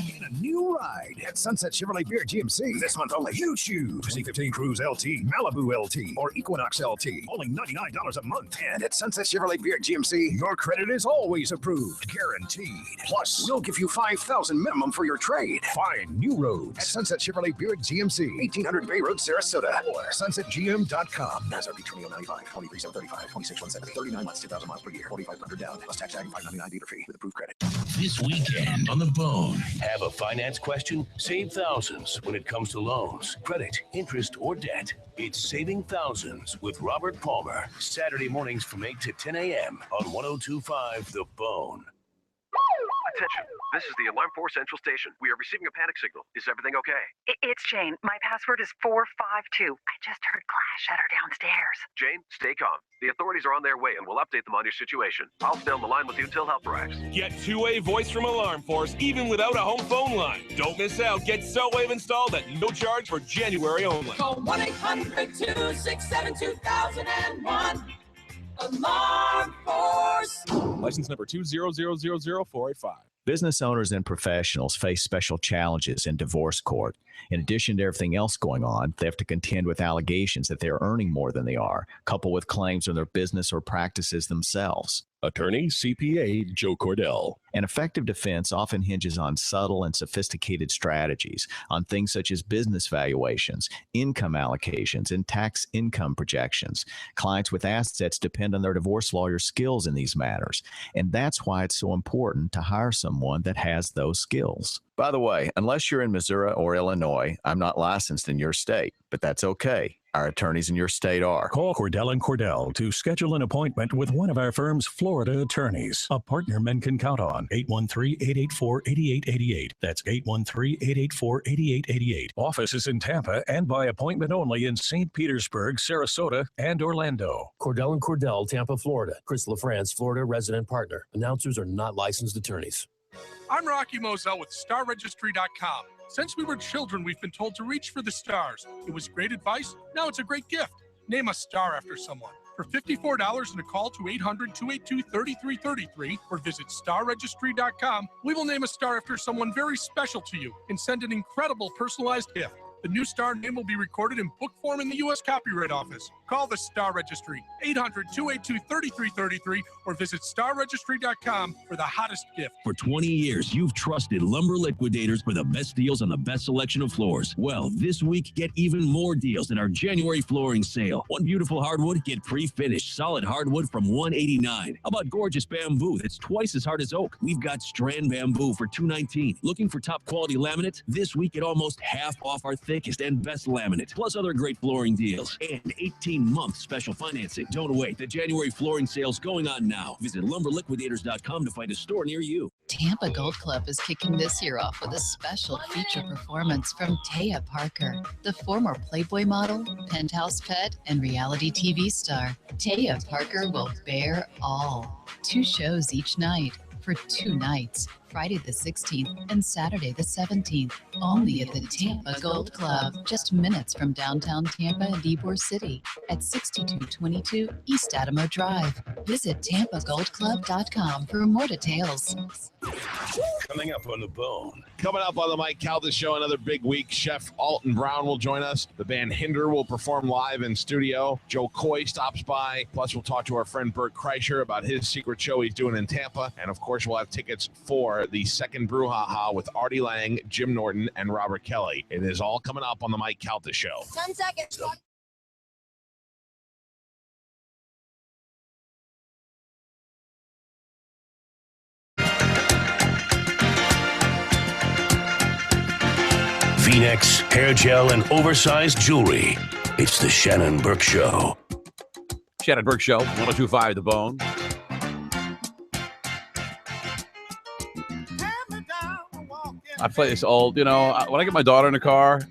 Get a new ride at Sunset Chevrolet Beer GMC. This month only. You choose C15 Cruise LT, Malibu LT, or Equinox LT. Only $99 a month. And at Sunset Chevrolet Beer GMC, your credit is always approved. Guaranteed. Plus, we'll give you $5,000 minimum for your trade. Find new roads at Sunset Chevrolet Buick GMC, 1800 Bay Road, Sarasota, or sunsetgm.com. NASRB 20095, 23735, 2617, 39 months, 2,000 miles per year, 4,500 down, plus tax tag, $599 dealer fee with approved credit. This weekend on The Bone. Have a finance question? Save thousands when it comes to loans, credit, interest, or debt. It's Saving Thousands with Robert Palmer. Saturday mornings from 8 to 10 a.m. on 102.5 The Bone. Attention, this is the Alarm 4 Central Station. We are receiving a panic signal. Is everything okay? It's Jane. My password is 452. I just heard glass shatter downstairs. Jane, stay calm. The authorities are on their way and we'll update them on your situation. I'll stay on the line with you until help arrives. Get two-way voice from Alarm Force even without a home phone line. Don't miss out. Get CellWave installed at no charge for January only. Call 1-800-267-2001. Alarm Force. License number 2000485. Business owners and professionals face special challenges in divorce court. In addition to everything else going on, they have to contend with allegations that they are earning more than they are, coupled with claims on their business or practices themselves. Attorney CPA Joe Cordell. An effective defense often hinges on subtle and sophisticated strategies, on things such as business valuations, income allocations, and tax income projections. Clients with assets depend on their divorce lawyer's skills in these matters, and that's why it's so important to hire someone that has those skills. By the way, unless you're in Missouri or Illinois, I'm not licensed in your state, but that's okay. Our attorneys in your state are. Call Cordell & Cordell to schedule an appointment with one of our firm's Florida attorneys, a partner men can count on. 813-884-8888. That's 813-884-8888. Office is in Tampa and by appointment only in St. Petersburg, Sarasota, and Orlando. Cordell & Cordell, Tampa, Florida. Chris LaFrance, Florida resident partner. Announcers are not licensed attorneys. I'm Rocky Moselle with StarRegistry.com. Since we were children, we've been told to reach for the stars. It was great advice. Now it's a great gift. Name a star after someone. For $54 and a call to 800-282-3333 or visit StarRegistry.com, we will name a star after someone very special to you and send an incredible personalized gift. The new star name will be recorded in book form in the U.S. Copyright Office. Call the Star Registry, 800-282-3333, or visit StarRegistry.com for the hottest gift. For 20 years, you've trusted Lumber Liquidators for the best deals on the best selection of floors. Well, this week, get even more deals in our January flooring sale. One beautiful hardwood, get pre-finished solid hardwood from $189. How about gorgeous bamboo that's twice as hard as oak? We've got strand bamboo for $219. Looking for top quality laminate? This week, get almost half off our thickest and best laminate, plus other great flooring deals and 18-month special financing. Don't wait. The January flooring sale's going on now. Visit lumberliquidators.com to find a store near you. Tampa Gold Club is kicking this year off with a special feature performance from Taya Parker, the former Playboy model, Penthouse pet, and reality TV star. Taya Parker will bear all. 2 shows each night for 2 nights. Friday the 16th and Saturday the 17th, only at the Tampa Gold Club, just minutes from downtown Tampa and Ybor City at 6222 East Adamo Drive. Visit TampaGoldClub.com for more details. Coming up on the bone. Coming up on the Mike Caldas Show, another big week. Chef Alton Brown will join us. The band Hinder will perform live in studio. Joe Coy stops by. Plus, we'll talk to our friend Bert Kreischer about his secret show he's doing in Tampa. And, of course, we'll have tickets for the second brouhaha with Artie Lang, Jim Norton, and Robert Kelly. It is all coming up on the Mike Caldas Show. 10 seconds. V-necks, hair gel, and oversized jewelry. It's the Shannon Burke Show. Shannon Burke Show, 102.5 The Bone. I play this old, when I get my daughter in the car,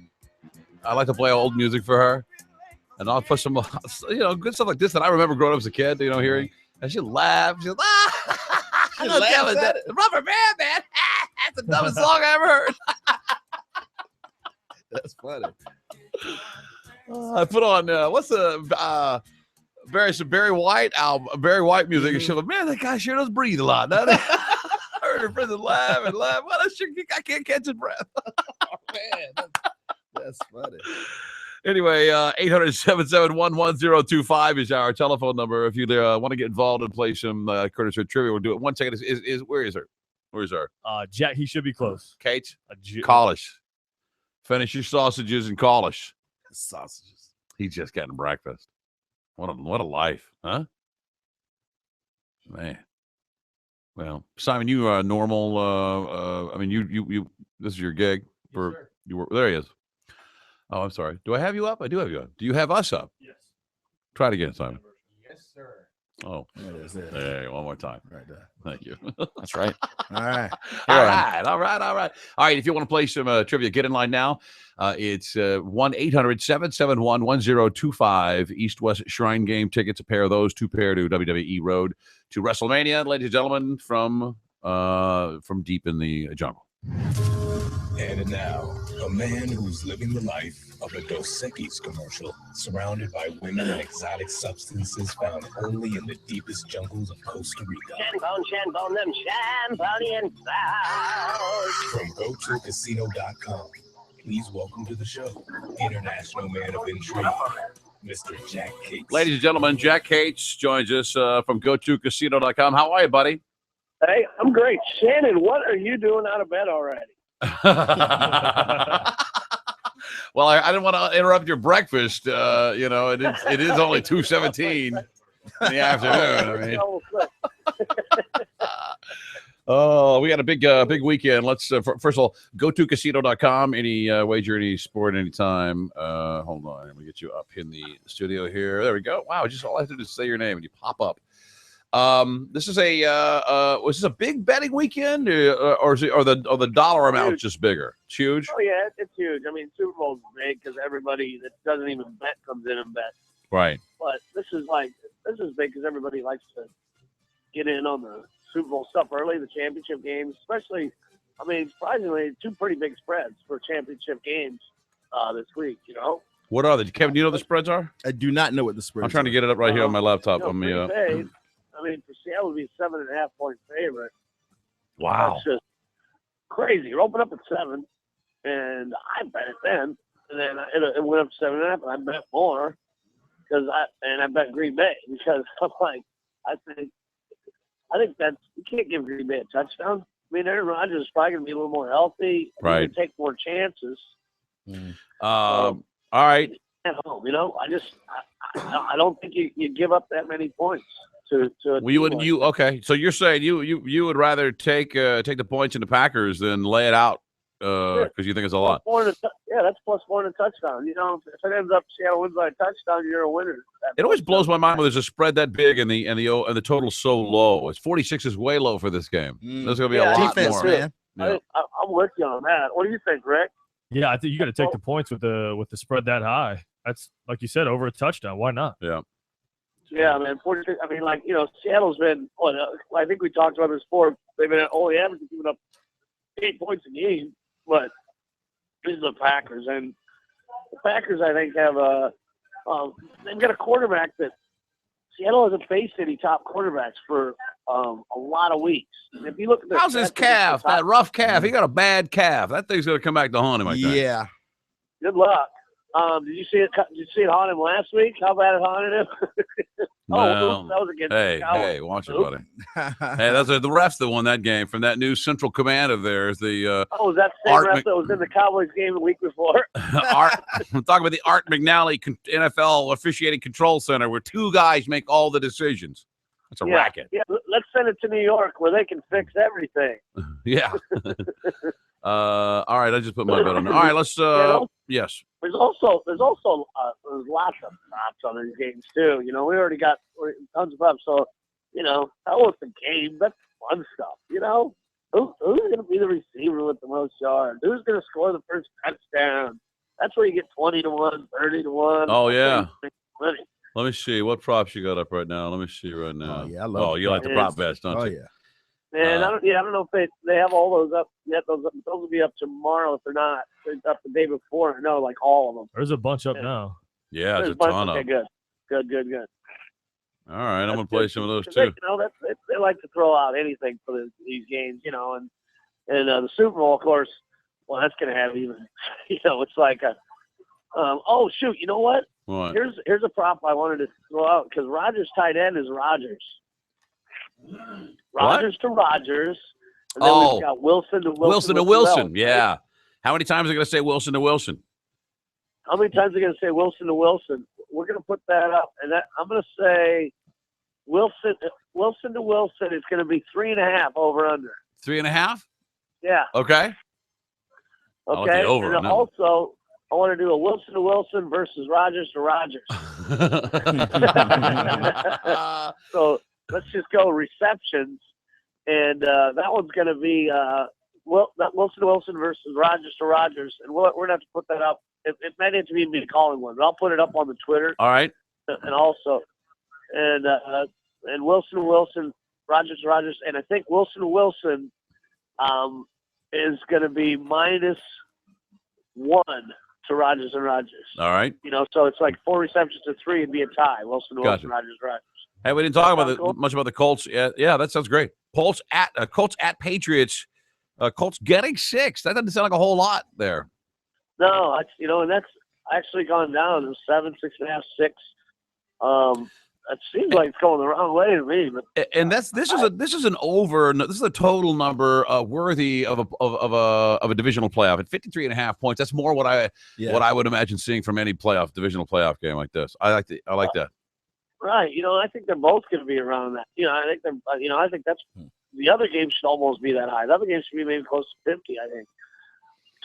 I like to play old music for her. And I'll put some, good stuff like this that I remember growing up as a kid, hearing. And she'll laugh. She'll I know Kevin did it. Rubber Band, man. That's the dumbest song I ever heard. That's funny. I put on, what's the Barry White album, Barry White music. And she'll go, man, that guy sure does breathe a lot, doesn't he? I heard her friends laugh and laugh. Well, I can't catch his breath. Oh, man. That's funny. Anyway, 800-771-1025 is our telephone number. If you want to get involved and play some Curtis Hood trivia, we'll do it. 1 second. Where is her? Where's her? Jack, he should be close. Kate? Call us. Finish your sausages and call us. Sausages. He's just getting breakfast. What a life, huh? Man. Well, Simon, you are normal. You. This is your gig. Yes, sir. There he is. Oh, I'm sorry. Do I have you up? I do have you up. Do you have us up? Yes. Try it again, Simon. Yes, sir. Oh, there it is. Hey, one more time. Right there. Thank you. That's right. All right. All right. If you want to play some trivia, get in line now. It's 1-800-771-1025. East-West Shrine Game tickets, a pair of those, 2 pair to WWE Road to WrestleMania, ladies and gentlemen, from deep in the jungle. And now, a man who's living the life of a Dos Equis commercial, surrounded by women and exotic substances found only in the deepest jungles of Costa Rica. Shanbone, them Shambonian sounds. From GoToCasino.com, please welcome to the show, international man of intrigue, Mr. Jack Cates. Ladies and gentlemen, Jack Cates joins us from GoToCasino.com. How are you, buddy? Hey, I'm great. Shannon, what are you doing out of bed already? Well, I didn't want to interrupt your breakfast. You know, it is only 2:17 in the afternoon. I mean, oh, we got a big weekend. Let's first of all, GoToCasino.com. Any wager, any sport, anytime. Hold on, let me get you up in the studio here. There we go. Wow, just all I have to do is say your name and you pop up. This is was this a big betting weekend, or the dollar amount just bigger? It's huge. Oh yeah, it's huge. I mean, Super Bowl's big because everybody that doesn't even bet comes in and bets. Right. But this is big because everybody likes to get in on the Super Bowl stuff early, the championship games, especially. I mean, surprisingly, 2 pretty big spreads for championship games this week. You know. What are they, Kevin? Do you know what the spreads are? I do not know what the spreads. I'm trying to get it up right here on my laptop. I mean, for Seattle to be a 7.5 point favorite. Wow. That's just crazy. It opened up at 7, and I bet it then. And then it went up to 7.5, and I bet more I bet Green Bay because I'm like, I think that's, you can't give Green Bay a touchdown. I mean, Aaron Rodgers is probably going to be a little more healthy. Right. Take more chances. All right. At home, you know, I don't think you give up that many points. Okay. So you're saying you would rather take the points in the Packers than lay it out because you think it's a lot. That's +4 and a touchdown. You know, if it ends up Seattle wins by a touchdown, you're a winner. It always blows my mind when there's a spread that big and the total so low. It's 46 is way low for this game. There's going to be a lot more. Man. Yeah. I'm with you on that. What do you think, Rick? Yeah, I think you got to take the points with the spread that high. That's like you said, over a touchdown. Why not? Yeah. Yeah, man. 46. I mean, like, you know, Seattle's been. I think we talked about this before. They've been only averaging giving up 8 points a game, but these are the Packers, and the Packers, I think, have they've got a quarterback that Seattle hasn't faced any top quarterbacks for a lot of weeks. And if you look at how's his calf? That rough calf. He got a bad calf. That thing's gonna come back to haunt him. I think. Yeah. Good luck. Did you see it? Did you see it haunt him last week? How bad it haunted him? Well, that was against hey, watch it, buddy. Hey, that's the refs that won that game from that new Central Command of theirs. The was that the same ref that was in the Cowboys game the week before? I'm talking about the Art McNally NFL Officiating Control Center, where 2 guys make all the decisions. It's a racket. Yeah, let's send it to New York where they can fix everything. Yeah. All right, I just put my bet on. All right, let's. Yes. There's also there's lots of props on these games too. You know, we already got tons of props. So, you know, that was the game. That's fun stuff. You know, who's going to be the receiver with the most yards? Who's going to score the first touchdown? That's where you get 20-1, 30-1. Oh yeah. Let me see what props you got up right now. Let me see right now. Oh yeah, I love. You like the prop bets, don't you? Oh yeah. And I don't know if they have all those up yet. Those will be up tomorrow if they're not. They're up the day before. No, like all of them. There's a bunch up now. Yeah, there's a ton of. Okay, good. All right, I'm gonna play some of those too. You know, they like to throw out anything for these games. You know, and the Super Bowl, of course. Well, that's gonna have even. You know, it's like a. Oh shoot! You know what? What? Here's a prop I wanted to throw out because Rodgers' tight end is Rodgers. Rodgers to Rodgers. And then we've got Wilson to Wilson. Wilson to Wilson. Yeah. How many times are they going to say Wilson to Wilson? How many times are they going to say Wilson to Wilson? We're going to put that up, and I'm going to say Wilson to Wilson is going to be 3.5 over under. 3.5? Yeah. Okay. Okay. Over, and also, I want to do a Wilson to Wilson versus Rodgers to Rodgers. So let's just go receptions, and that one's going to be Wilson to Wilson versus Rodgers to Rodgers, and we're going to have to put that up. It might have to be me calling one, but I'll put it up on the Twitter. All right. And also, and Wilson to Wilson, Rodgers to Rodgers, and I think Wilson to Wilson is going to be -1 to Rodgers and Rodgers. All right. You know, so it's like 4 receptions to 3 and be a tie. Wilson to Wilson, Rodgers to Rodgers. Hey, we didn't talk much about the Colts. Yeah, that sounds great. Colts at Patriots. Colts getting 6. That doesn't sound like a whole lot there. No, and actually gone down to 7, 6.5, 6. It seems like it's going the wrong way to me. But and this is an over. This is a total number worthy of a divisional playoff at 53.5 points. That's more what I would imagine seeing from any divisional playoff game like this. I like that. Right. I think they're both going to be around that. I think that's the other game should almost be that high. The other game should be maybe close to 50. I think.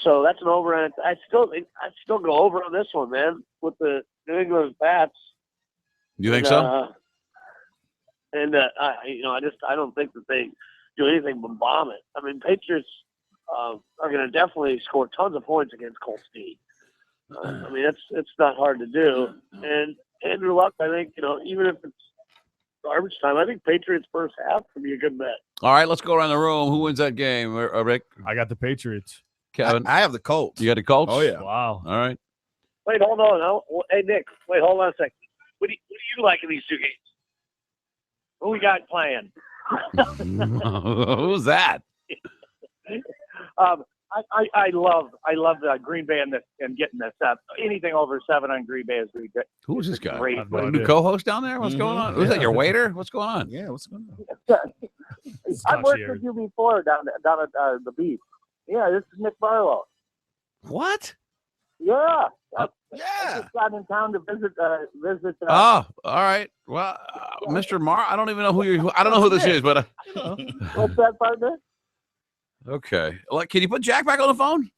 So that's an over, and I'd still go over on this one, man, with the New England Pats. You think so? I don't think that they do anything but bomb it. I mean, Patriots are going to definitely score tons of points against Colts D. I mean, it's not hard to do. And Andrew Luck, I think, even if it's garbage time, I think Patriots first half could be a good bet. All right, let's go around the room. Who wins that game, Rick? I got the Patriots. Kevin? I have the Colts. You got the Colts? Oh, yeah. Wow. All right. Wait, hold on. Hey, Nick, hold on a second. What do you like in these two games? Who we got playing? Who's that? I love Green Bay and getting this up. Anything over 7 on Green Bay is really good. Who's this guy? Great. New co-host down there? What's going on? Who's that? Your waiter? What's going on? Yeah, what's going on? I've worked with you before down at the beach. Yeah, this is Nick Barlow. What? Yeah. Yeah. I just got in town to visit. Oh, all right. Well, Mr. Marr, I don't even know I don't know who this is, but what's that, partner? Okay. Can you put Jack back on the phone?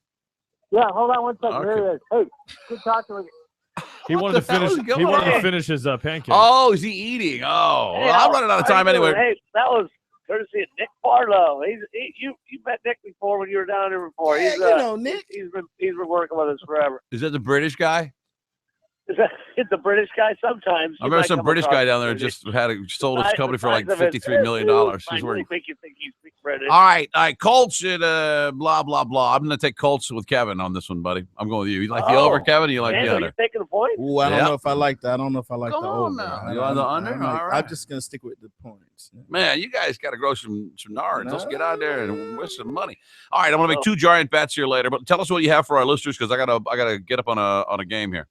Yeah, hold on one second. Okay. Here he is. Hey, good talking with you. He wanted to finish. He wanted to finish his pancake. Oh, is he eating? Oh, well, I'm running out of time anyway. Hey, that was courtesy of Nick Barlow. You met Nick before when you were down there before. Yeah, Nick. He's been working with us forever. Is that the British guy? It's a British guy sometimes. I remember some British guy down there just sold his company for like $53 million. He's working. Make you think he's British. All right, Colts and blah blah blah. I'm gonna take Colts with Kevin on this one, buddy. I'm going with you. You like the over, Kevin? Or you like the under? You're taking a point. Ooh, I don't know if I like that. I don't know if I like the over. Now. You on the under? All right. I'm just gonna stick with the points. Man, you guys got to grow some nards. Let's get out there and win some money. All right, I'm gonna make 2 giant bets here later. But tell us what you have for our listeners because I gotta get up on a game here.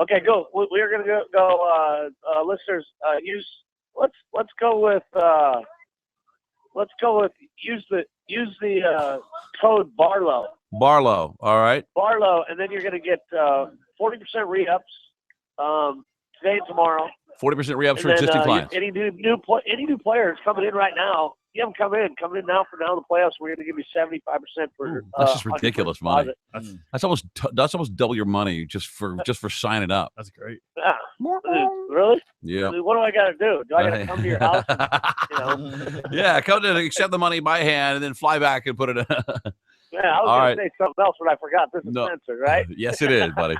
Okay, go. We're gonna go. Listeners, let's go with use the code Barlow. Barlow. All right. Barlow, and then you're gonna get 40% re-ups today and tomorrow. 40% re-ups for existing clients. Any new players coming in right now. You have them come in now for the playoffs. We're going to give you 75% for. That's just ridiculous money. That's almost double your money just for signing up. That's great. Yeah. Really? Yeah. What do I got to do? Do I got to come to your house? Yeah, come to accept the money by hand and then fly back and put it. Yeah, I was going to say something else, but I forgot. This is censored, right? Yes, it is, buddy.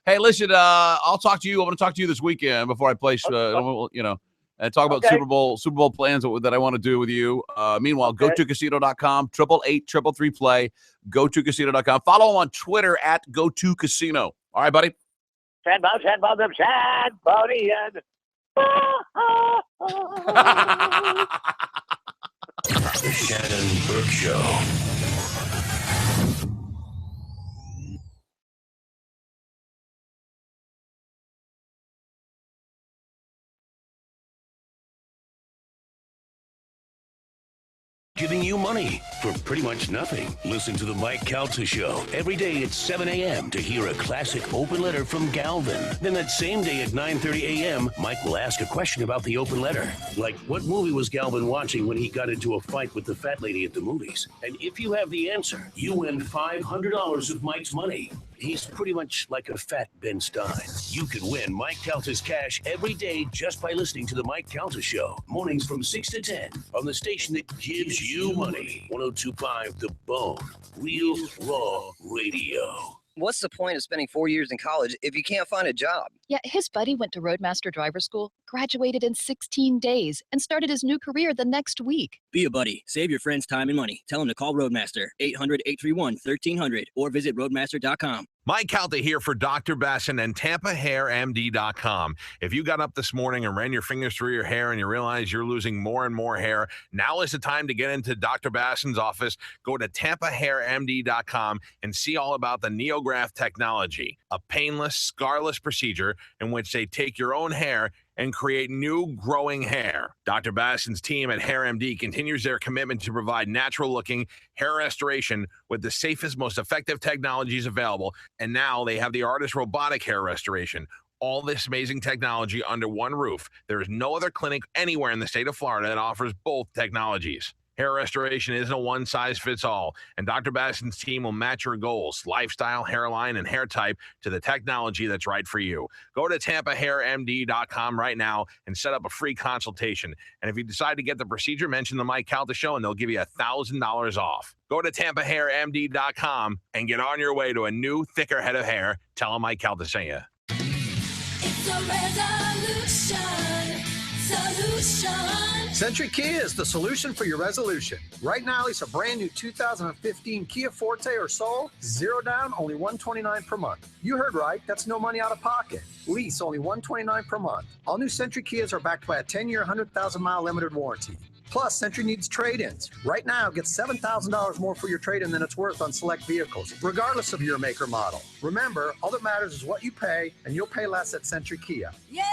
Hey, listen. I'll talk to you. I'm going to talk to you this weekend before I place. And talk about Super Bowl plans that I want to do with you. Meanwhile, go to casino.com, 888-333-play, go to casino.com. Follow him on Twitter at GoToCasino. All right, buddy? Chad Bodie, and The Shannon Burke Show. Giving you money for pretty much nothing. Listen to the Mike Calta Show every day at 7 a.m. to hear a classic open letter from Galvin. Then that same day at 9:30 a.m., Mike will ask a question about the open letter. Like, what movie was Galvin watching when he got into a fight with the fat lady at the movies? And if you have the answer, you win $500 of Mike's money. He's pretty much like a fat Ben Stein. You can win Mike Calta's cash every day just by listening to the Mike Calta Show. Mornings from 6 to 10 on the station that gives you money. 102.5 The Bone. Real Raw Radio. What's the point of spending 4 years in college if you can't find a job? Yeah, his buddy went to Roadmaster Driver School, graduated in 16 days, and started his new career the next week. Be a buddy. Save your friends time and money. Tell them to call Roadmaster, 800-831-1300, or visit roadmaster.com. Mike Calta here for Dr. Bassin and TampaHairMD.com. If you got up this morning and ran your fingers through your hair and you realize you're losing more and more hair, now is the time to get into Dr. Bassin's office. Go to TampaHairMD.com and see all about the NeoGraft technology, a painless, scarless procedure in which they take your own hair and create new growing hair. Dr. Bassin's team at HairMD continues their commitment to provide natural-looking hair restoration with the safest, most effective technologies available. And now they have the ARTIST robotic hair restoration. All this amazing technology under one roof. There is no other clinic anywhere in the state of Florida that offers both technologies. Hair restoration isn't a one-size-fits-all, and Dr. Bassin's team will match your goals, lifestyle, hairline, and hair type to the technology that's right for you. Go to TampaHairMD.com right now and set up a free consultation. And if you decide to get the procedure, mention the Mike Calta Show, and they'll give you $1,000 off. Go to TampaHairMD.com and get on your way to a new, thicker head of hair. Tell them Mike Calta sent you. It's a solution. Century Kia is the solution for your resolution. Right now, lease a brand new 2015 Kia Forte or Soul, 0 down, only $129 per month. You heard right, that's no money out of pocket. Lease only $129 per month. All new Century Kias are backed by a 10-year, 100,000-mile limited warranty. Plus, Century needs trade-ins. Right now, get $7,000 more for your trade-in than it's worth on select vehicles, regardless of your make or model. Remember, all that matters is what you pay, and you'll pay less at Century Kia. Yeah,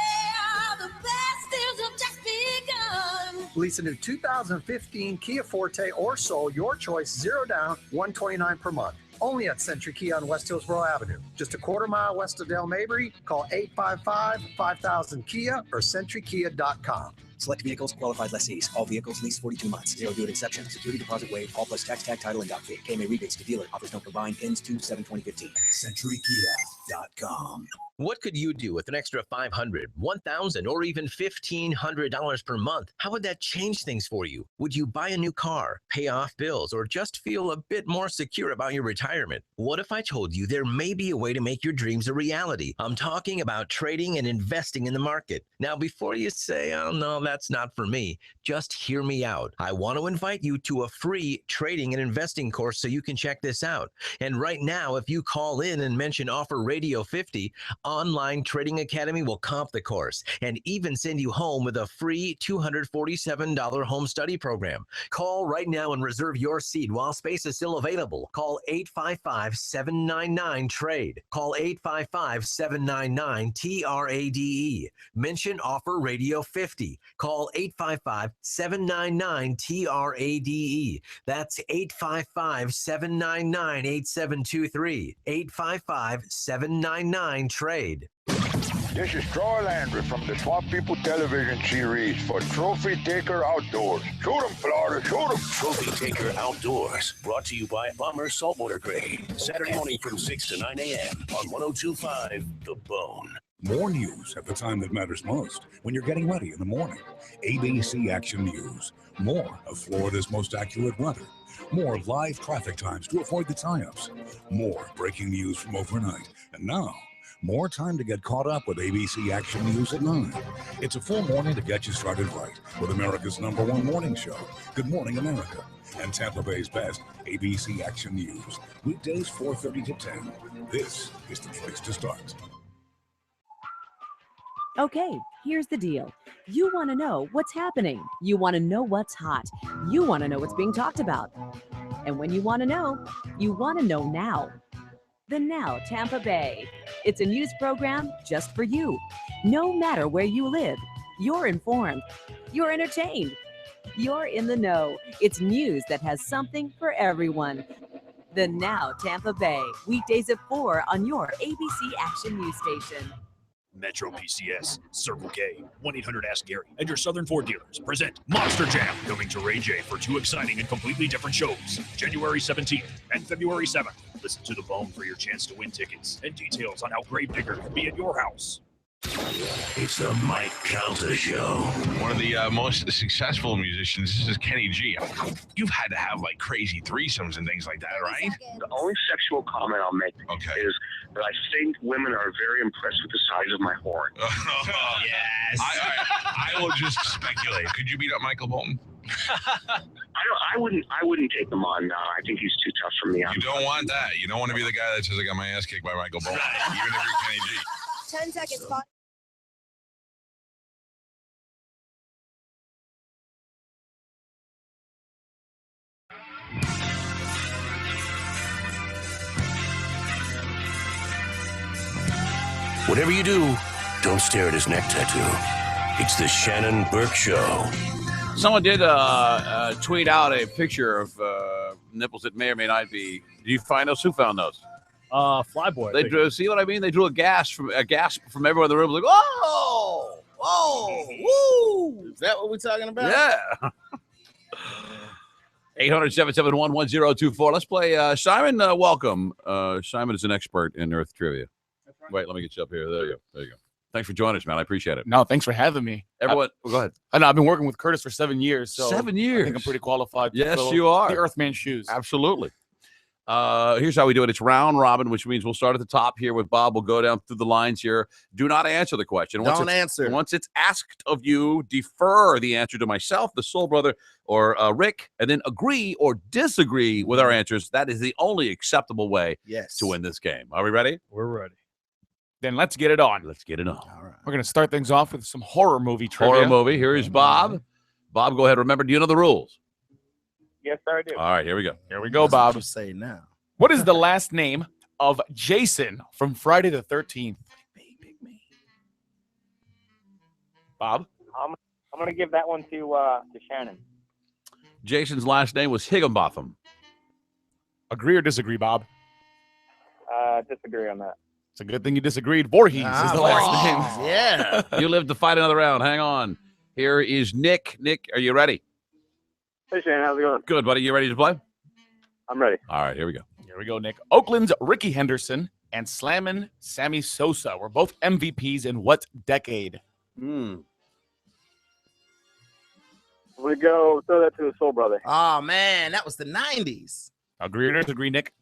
the best deals have just begun. Lease a new 2015 Kia Forte or Soul, your choice, 0 down, $129 per month. Only at Century Kia on West Hillsborough Avenue. Just a quarter mile west of Del Mabry. Call 855-5000-KIA or centurykia.com. Select vehicles, qualified lessees. All vehicles leased 42 months. Zero due at inception. Security deposit waived. All plus tax, tag, title, and dock fee. KMA rebates to dealer. Offers no combined ends 2/7/2015. CenturyKia.com. What could you do with an extra $500, $1,000, or even $1,500 per month? How would that change things for you? Would you buy a new car, pay off bills, or just feel a bit more secure about your retirement? What if I told you there may be a way to make your dreams a reality? I'm talking about trading and investing in the market. Now, before you say, oh no, that's not for me, just hear me out. I want to invite you to a free trading and investing course so you can check this out. And right now, if you call in and mention offer Radio 50, Online Trading Academy will comp the course and even send you home with a free $247 home study program. Call right now and reserve your seat while space is still available. Call 855-799-TRADE. Call 855-799-TRADE. Mention offer Radio 50. Call 855-799-TRADE. That's 855-799-8723. 855-799-TRADE. This is Troy Landry from the Swamp People television series for Trophy Taker Outdoors. Shoot 'em, Florida, shoot 'em. Trophy Taker Outdoors, brought to you by Bomber Saltwater Grade. Saturday morning from 6 to 9 a.m. on 102.5 The Bone. More news at the time that matters most when you're getting ready in the morning. ABC Action News. More of Florida's most accurate weather. More live traffic times to avoid the tie-ups. More breaking news from overnight. And now, more time to get caught up with ABC Action News at 9. It's a full morning to get you started right with America's #1 morning show, Good Morning America, and Tampa Bay's best ABC Action News. Weekdays 4:30 to 10. This is the place to start. Okay, here's the deal. You want to know what's happening. You want to know what's hot. You want to know what's being talked about. And when you want to know now. The Now Tampa Bay. It's a news program just for you. No matter where you live, you're informed, you're entertained, you're in the know. It's news that has something for everyone. The Now Tampa Bay, weekdays at 4 on your ABC Action News station. Metro PCS, Circle K, 1-800-ASK-GARY, and your Southern Ford dealers present Monster Jam, coming to Ray J for 2 exciting and completely different shows, January 17th and February 7th. Listen to The Bone for your chance to win tickets and details on how Gravedigger can be at your house. It's the Mike Calta Show. One of the most successful musicians. This is Kenny G. You've had to have like crazy threesomes and things like that, right? The only sexual comment I'll make is that I think women are very impressed with the size of my horn. Yes. I will just speculate. Could you beat up Michael Bolton? I wouldn't take him on. I think he's too tough for me. You don't want that. You don't want to be the guy that says I got my ass kicked by Michael Bolton, even if you're Kenny G. 10 seconds. Whatever you do, don't stare at his neck tattoo. It's the Shannon Burke Show. Someone did tweet out a picture of nipples that may or may not be. Did you find those? Who found those? Flyboy. They drew. See what I mean? They drew a gasp from everyone in the room. Like, oh, woo! Is that what we're talking about? Yeah. 800-771-1024. Let's play. Simon, welcome. Simon is an expert in Earth trivia. Wait, let me get you up here. There you go. Thanks for joining us, man. I appreciate it. No, thanks for having me. Everyone, go ahead. I know I've been working with Curtis for 7 years. So 7 years. I think I'm pretty qualified. To Yes, fill you are. The Earthman's shoes. Absolutely. Here's how we do it. It's round robin, which means we'll start at the top here with Bob. We'll go down through the lines here. Do not answer the question. Don't answer. Once it's asked of you, defer the answer to myself, the Soul Brother, or Rick, and then agree or disagree with our answers. That is the only acceptable way to win this game. Are we ready? We're ready. Then let's get it on. Let's get it on. All right. We're going to start things off with some horror movie trivia. Horror movie. Here is Bob. Bob, go ahead. Remember, do you know the rules? Yes, sir, I do. All right, here we go. Here we go, Bob. What you say now? What is the last name of Jason from Friday the 13th? Bob? I'm going to give that one to Shannon. Jason's last name was Higginbotham. Agree or disagree, Bob? Disagree on that. It's a good thing you disagreed. Voorhees is the last name. Yeah. You live to fight another round. Hang on. Here is Nick. Nick, are you ready? Hey, Shannon, how's it going? Good, buddy. You ready to play? I'm ready. All right, here we go. Here we go, Nick. Oakland's Ricky Henderson and Slammin' Sammy Sosa were both MVPs in what decade? I'm going to go throw that to the Soul Brother. Oh, man, that was the 90s. Agree or disagree, Nick?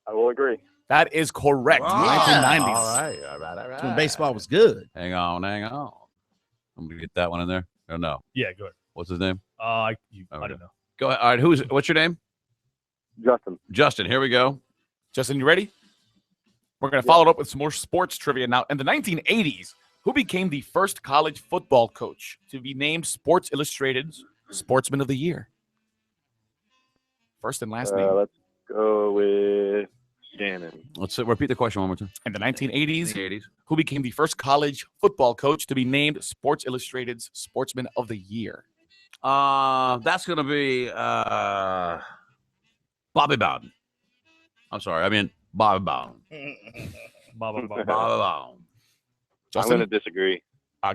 I will agree. That is correct. Wow. 1990s. All right. That's when baseball was good. Hang on. I'm going to get that one in there. Oh, no. Yeah, go ahead. What's his name? I don't know. Go ahead. All right, what's your name? Justin, here we go. Justin, you ready? We're going to follow it up with some more sports trivia now. In the 1980s, who became the first college football coach to be named Sports Illustrated's Sportsman of the Year? First and last name. Let's go with Shannon. Let's repeat the question one more time. In the 1980s, who became the first college football coach to be named Sports Illustrated's Sportsman of the Year? That's going to be Bobby Bowden. I'm sorry. I mean, Bobby Bowden. Bobby Bowden. Justin? I'm going to disagree.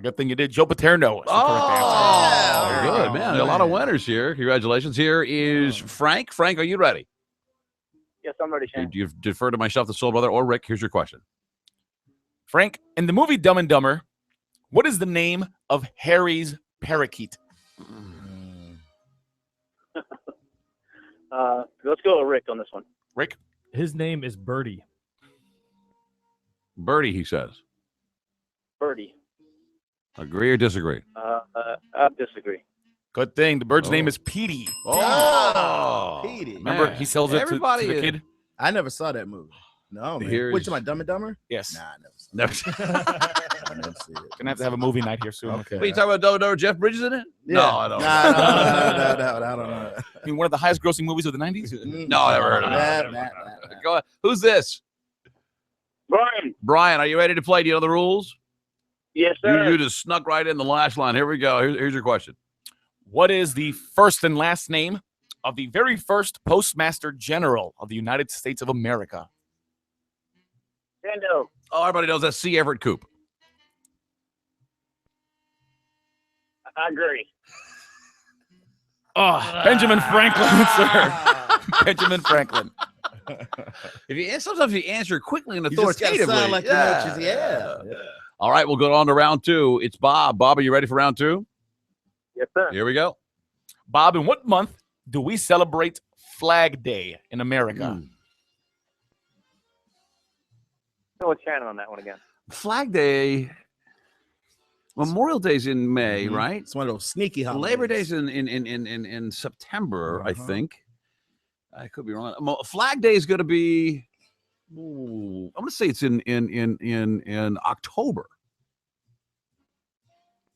Good thing you did. Joe Paterno is the correct answer. Good, man. A lot of winners here. Congratulations. Here is Frank. Frank, are you ready? Yes, I'm ready, Shannon. You defer to myself, the Soul Brother, or Rick. Here's your question. Frank, in the movie Dumb and Dumber, what is the name of Harry's parakeet? Let's go with Rick on this one. Rick? His name is Birdie. Birdie, he says. Birdie. Agree or disagree? I disagree. Good thing. The bird's name is Petey. Oh, Petey. Remember, he sells it to the kid? I never saw that movie. No, man. Here's- Wait, to my Dumb and Dumber? Yes. Nah, I never saw it. I never see it. Gonna have to have a movie night here soon. Okay. What, you talking about Dumb and Dumber? Jeff Bridges in it? Yeah. No, I don't. No, I don't know. I mean, one of the highest grossing movies of the 90s? No, I never heard of it. Go ahead. Who's this? Brian. Brian, are you ready to play? Do you know the rules? Yes, sir. You just snuck right in the last line. Here we go. Here's your question. What is the first and last name of the very first Postmaster General of the United States of America? Sando. Oh, everybody knows that's C. Everett Koop. I agree. Oh, Benjamin Franklin, sir. Benjamin Franklin. Sometimes you answer quickly and You just gotta authoritatively. sound like you know what you- yeah. All right, we'll go on to round 2. It's Bob. Bob, are you ready for round 2? Yes, sir. Here we go. Bob, in what month do we celebrate Flag Day in America? Go with Shannon on that one again. Flag Day. Memorial Day's in May, right? It's one of those sneaky holidays. Labor Day's in September, I think. I could be wrong. Flag Day is going to be. I'm going to say it's in October.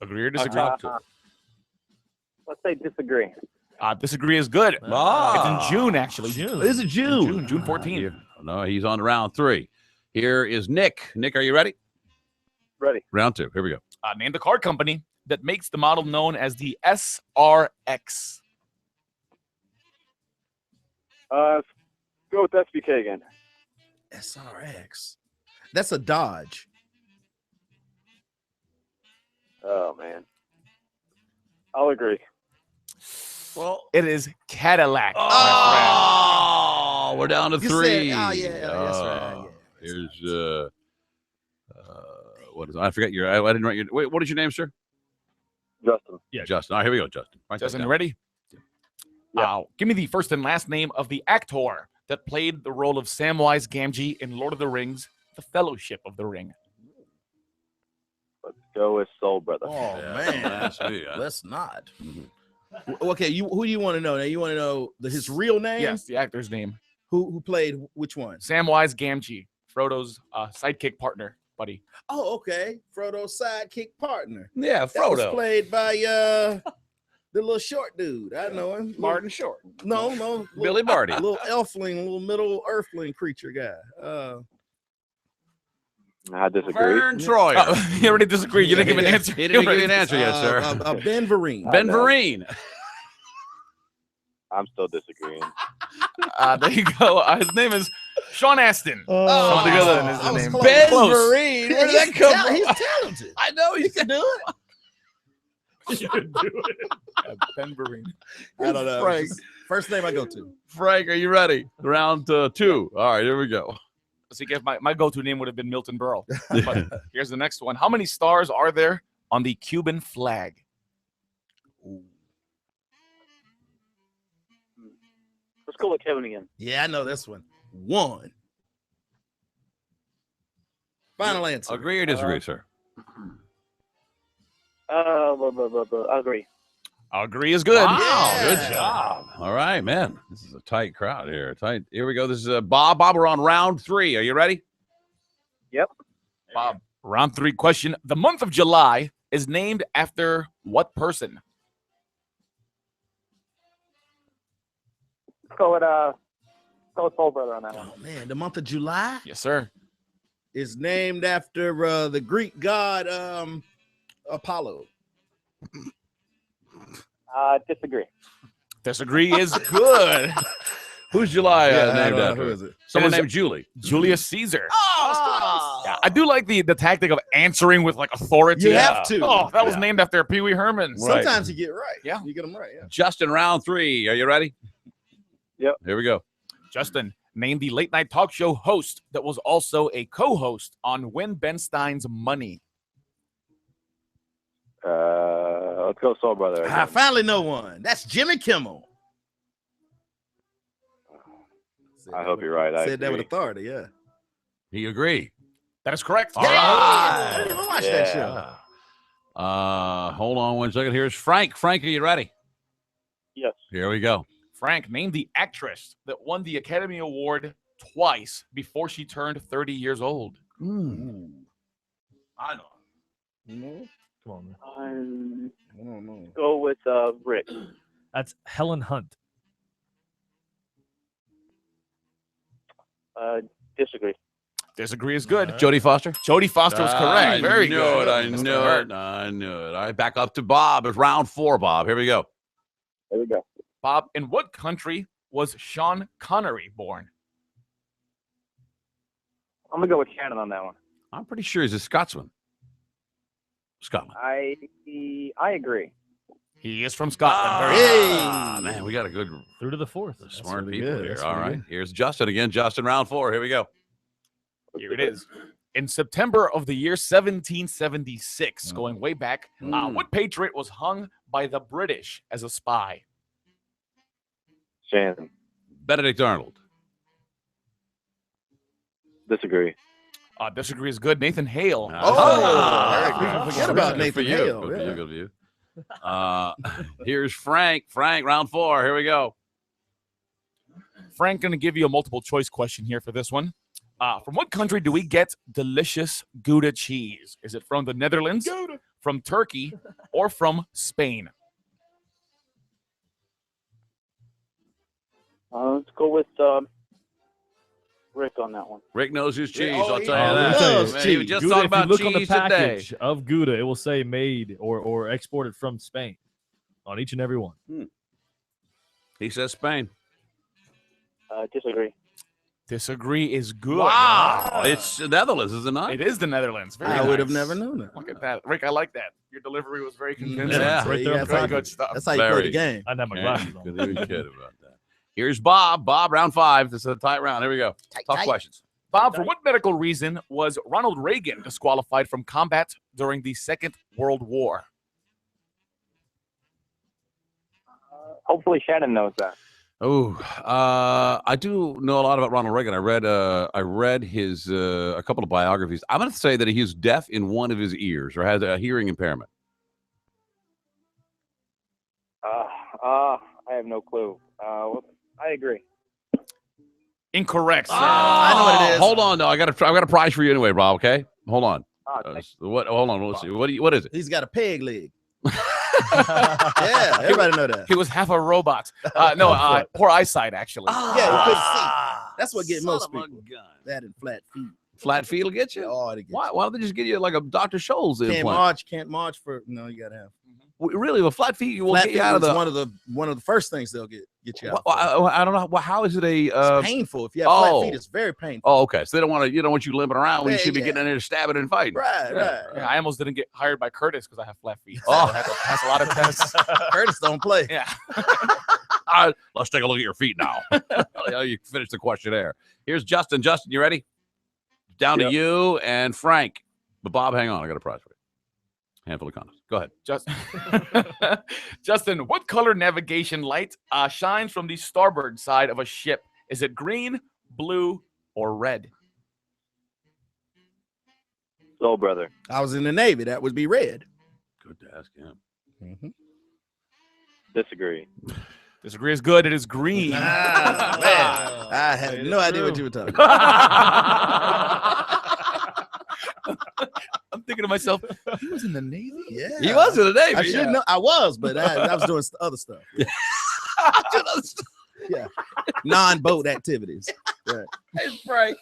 Agree or disagree? Let's say disagree. Disagree is good. It's in June, actually. Is it June? June 14th. No, he's on to round 3. Here is Nick. Nick, are you ready? Ready. Round 2. Here we go. Name the car company that makes the model known as the SRX. Go with SBK again. SRX. That's a Dodge. Oh, man. I'll agree. Well, it is Cadillac. Oh, we're down to 3. Said, that's right. Yeah. Here's what is I forget your I didn't write your wait, what is your name, sir? Justin. Yeah, Justin. All right, here we go, Justin. Justin, you ready? Yeah. Give me the first and last name of the actor that played the role of Samwise Gamgee in Lord of the Rings, The Fellowship of the Ring. Let's go with Soul Brother. Oh, man. Let's not. Okay, who do you want to know? Now, you want to know his real name? Yes, the actor's name. Who played which one? Samwise Gamgee, Frodo's sidekick partner, buddy. Oh, okay. Frodo's sidekick partner. Yeah, That was Frodo. played by the little short dude. I know him. Martin Short. No. Billy Barty. Little elfling, little middle earthling creature guy. I disagree. Vern Troyer. You already disagree. You didn't give an answer. He didn't give you an answer yet, sir. Ben Vereen. Ben Vereen. I'm still disagreeing. There you go. His name is Sean Astin. Something other than his name. Ben Close. Vereen. Where did that come from? He's talented. I know he can do it. Ben Vereen. I don't know. Frank. First name I go to. Frank, are you ready? Round 2. All right, here we go. See, if my go-to name would have been Milton Berle. But here's the next one. How many stars are there on the Cuban flag? Let's go with Kevin again. Yeah, I know this one. 1. Final answer. Agree or disagree, sir? Agree. Agree is good. Wow, good job. All right, man. This is a tight crowd here. Tight. Here we go. This is Bob. Bob, we're on round 3. Are you ready? Yep. Bob, round 3 question. The month of July is named after what person? Let's go with Soul Brother on that one. Oh, man. The month of July Yes, sir. is named after the Greek god Apollo. Disagree. Disagree is good. Who's July Yeah, I named don't know. after? Who is it? Someone It is named Julie. Julius Caesar. Oh, Yeah, I do like the tactic of answering with like authority. You have to. Oh, that was Yeah. named after Pee Wee Herman. Right. Sometimes you get it right. Yeah. You get them right. Yeah. Justin, round 3. Are you ready? Yep. Here we go. Justin, name the late night talk show host that was also a co-host on Win Ben Stein's Money. Let's go Soul Brother again. I finally know one. That's Jimmy Kimmel. I hope you're right. I Said that with agree. authority. Yeah. You agree? That is correct. All right. Watch that show. Hold on 1 second. Here's Frank. Frank, are you ready? Yes. Here we go. Frank, name the actress that won the Academy Award twice before she turned 30 years old. I know. Come on, man. Go with Rick. That's Helen Hunt. Disagree. Disagree is good. Jodie Foster? Jodie Foster was correct. Very good. I knew it. I knew it. All right, back up to Bob. It's round 4, Bob. Here we go. There we go. Bob, in what country was Sean Connery born? I'm gonna go with Shannon on that one. I'm pretty sure he's a Scotsman. Scotland. I agree. He is from Scotland. Man, we got a good Through to the 4th. smart really people good. here. That's All really right. good. Here's Justin again. Justin, round 4. Here we go. Here it is. In September of the year 1776, going way back, what patriot was hung by the British as a spy? Shannon. Benedict Arnold. Disagree. Disagree is good. Nathan Hale. Forget about Nathan Hale. Good for you. Here's Frank. Frank, round 4. Here we go. Frank, going to give you a multiple choice question here for this one. From what country do we get delicious Gouda cheese? Is it from the Netherlands, from Turkey, or from Spain? Let's go with Rick on that one. Rick knows his cheese. Oh, I'll tell you that. Man, he was just Gouda, talking if you about look on the cheese package today. of Gouda, it will say made or exported from Spain on each and every one. He says Spain. Disagree. Disagree is good. Wow. It's the Netherlands, is it not? It is the Netherlands. Very I would have nice. never known that. Look at that. Rick, I like that. Your delivery was very convincing. Yeah. Right there on the Very package. good stuff. That's how you play the game. I have my glasses on. Couldn't even kid about that. Here's Bob. Bob, round 5. This is a tight round. Here we go. Tough questions. Bob, for what medical reason was Ronald Reagan disqualified from combat during the Second World War? Hopefully Shannon knows that. Oh, I do know a lot about Ronald Reagan. I read his a couple of biographies. I'm going to say that he's deaf in one of his ears or has a hearing impairment. I have no clue. I agree. Incorrect. I know what it is. Hold on, though. I got a prize for you anyway, Rob. Okay, hold on. What? Hold on. Let's see. What is it? He's got a peg leg. Yeah, everybody know that. He was half a robot. Poor eyesight, actually. Yeah, you couldn't see. That's what gets most people. That and flat feet. Flat feet will get you? Oh, it Why don't they just get you like a Dr. Scholl's implant? Can't march for no. You gotta have. Really, with flat feet, you will Flat get you feet out of is the one of the first things they'll get you out. I don't know. Well, how is it a? It's painful. If you have flat feet, it's very painful. Oh, okay. So they don't want to. You don't want you limping around when you should be getting in there stabbing and fighting. Right. Yeah, I almost didn't get hired by Curtis because I have flat feet. So Oh. I had to pass a lot of tests. Curtis don't play. Yeah. Let's take a look at your feet now. You finish the questionnaire. Here's Justin. Justin, you ready? Down to you and Frank. But Bob, hang on. I got a prize for you. Handful of condoms. Go ahead. Justin, what color navigation light shines from the starboard side of a ship? Is it green, blue, or red? Soul brother. I was in the Navy. That would be red. Good to ask him. Mm-hmm. Disagree. Disagree is good. It is green. Man, I had no idea what you were talking about. I'm thinking to myself, he was in the Navy? Yeah. He was in the Navy. I should know. I was, but I was doing other stuff. Yeah. Non-boat activities. Right. Hey, Frank.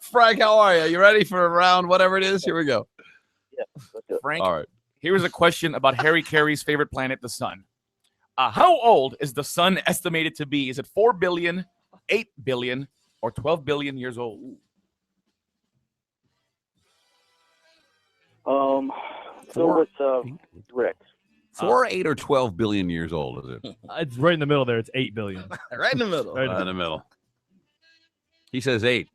Frank, how are you? You ready for a round, whatever it is? Here we go. Yeah. Frank, all right. Here is a question about Harry Carey's favorite planet, the sun. How old is the sun estimated to be? Is it 4 billion, 8 billion, or 12 billion years old? Go with Rick. 4, 8, or 12 billion years old, is it? It's right in the middle there. It's 8 billion. Right in the middle. Right in the middle. He says 8.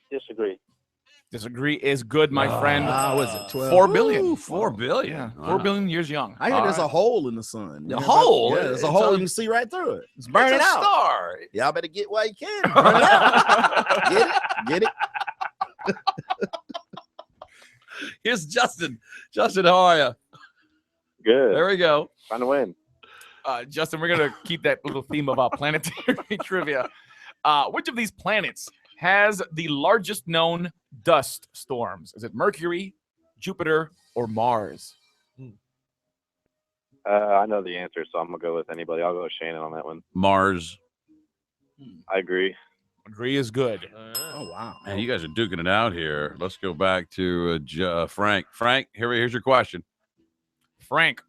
Disagree. Disagree is good, my friend. Was it 12? 4 billion. Ooh, 4 billion. Yeah, Wow. 4 billion years young. I hear there's a hole in the sun. A hole? Yeah, there's It's a hole. a- You can see right through it. It's burning It's a out. star. Y'all better get while you can. Burn it out. Get it. Here's Justin. Justin, how are you? Good. There we go. Trying to win. Justin, we're going to keep that little theme about planetary trivia. Which of these planets has the largest known dust storms? Is it Mercury, Jupiter, or Mars? I know the answer, so I'm going to go with anybody. I'll go with Shannon on that one. Mars. I agree. Agree is good. Oh, wow. Man, you guys are duking it out here. Let's go back to Frank. Frank, here's your question. Frank,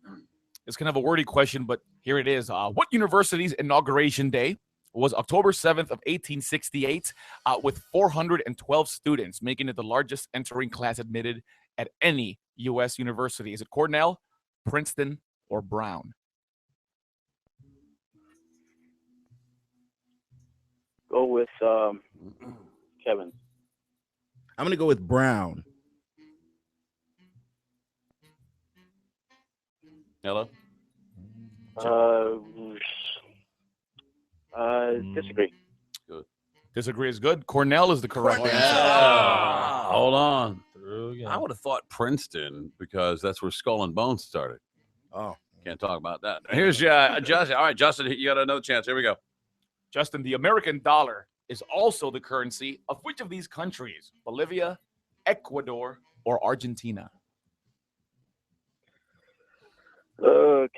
it's kind of a wordy question, but here it is. What university's inauguration day was October 7th of 1868 with 412 students, making it the largest entering class admitted at any U.S. university? Is it Cornell, Princeton, or Brown? Go with Kevin. I'm gonna go with brown. Hello. Disagree. Good. Disagree is good. Cornell is the correct answer. Hold on. I would have thought Princeton because that's where Skull and Bones started. Oh, can't talk about that. Here's Justin. All right, Justin, you got another chance. Here we go. Justin, the American dollar is also the currency of which of these countries? Bolivia, Ecuador, or Argentina?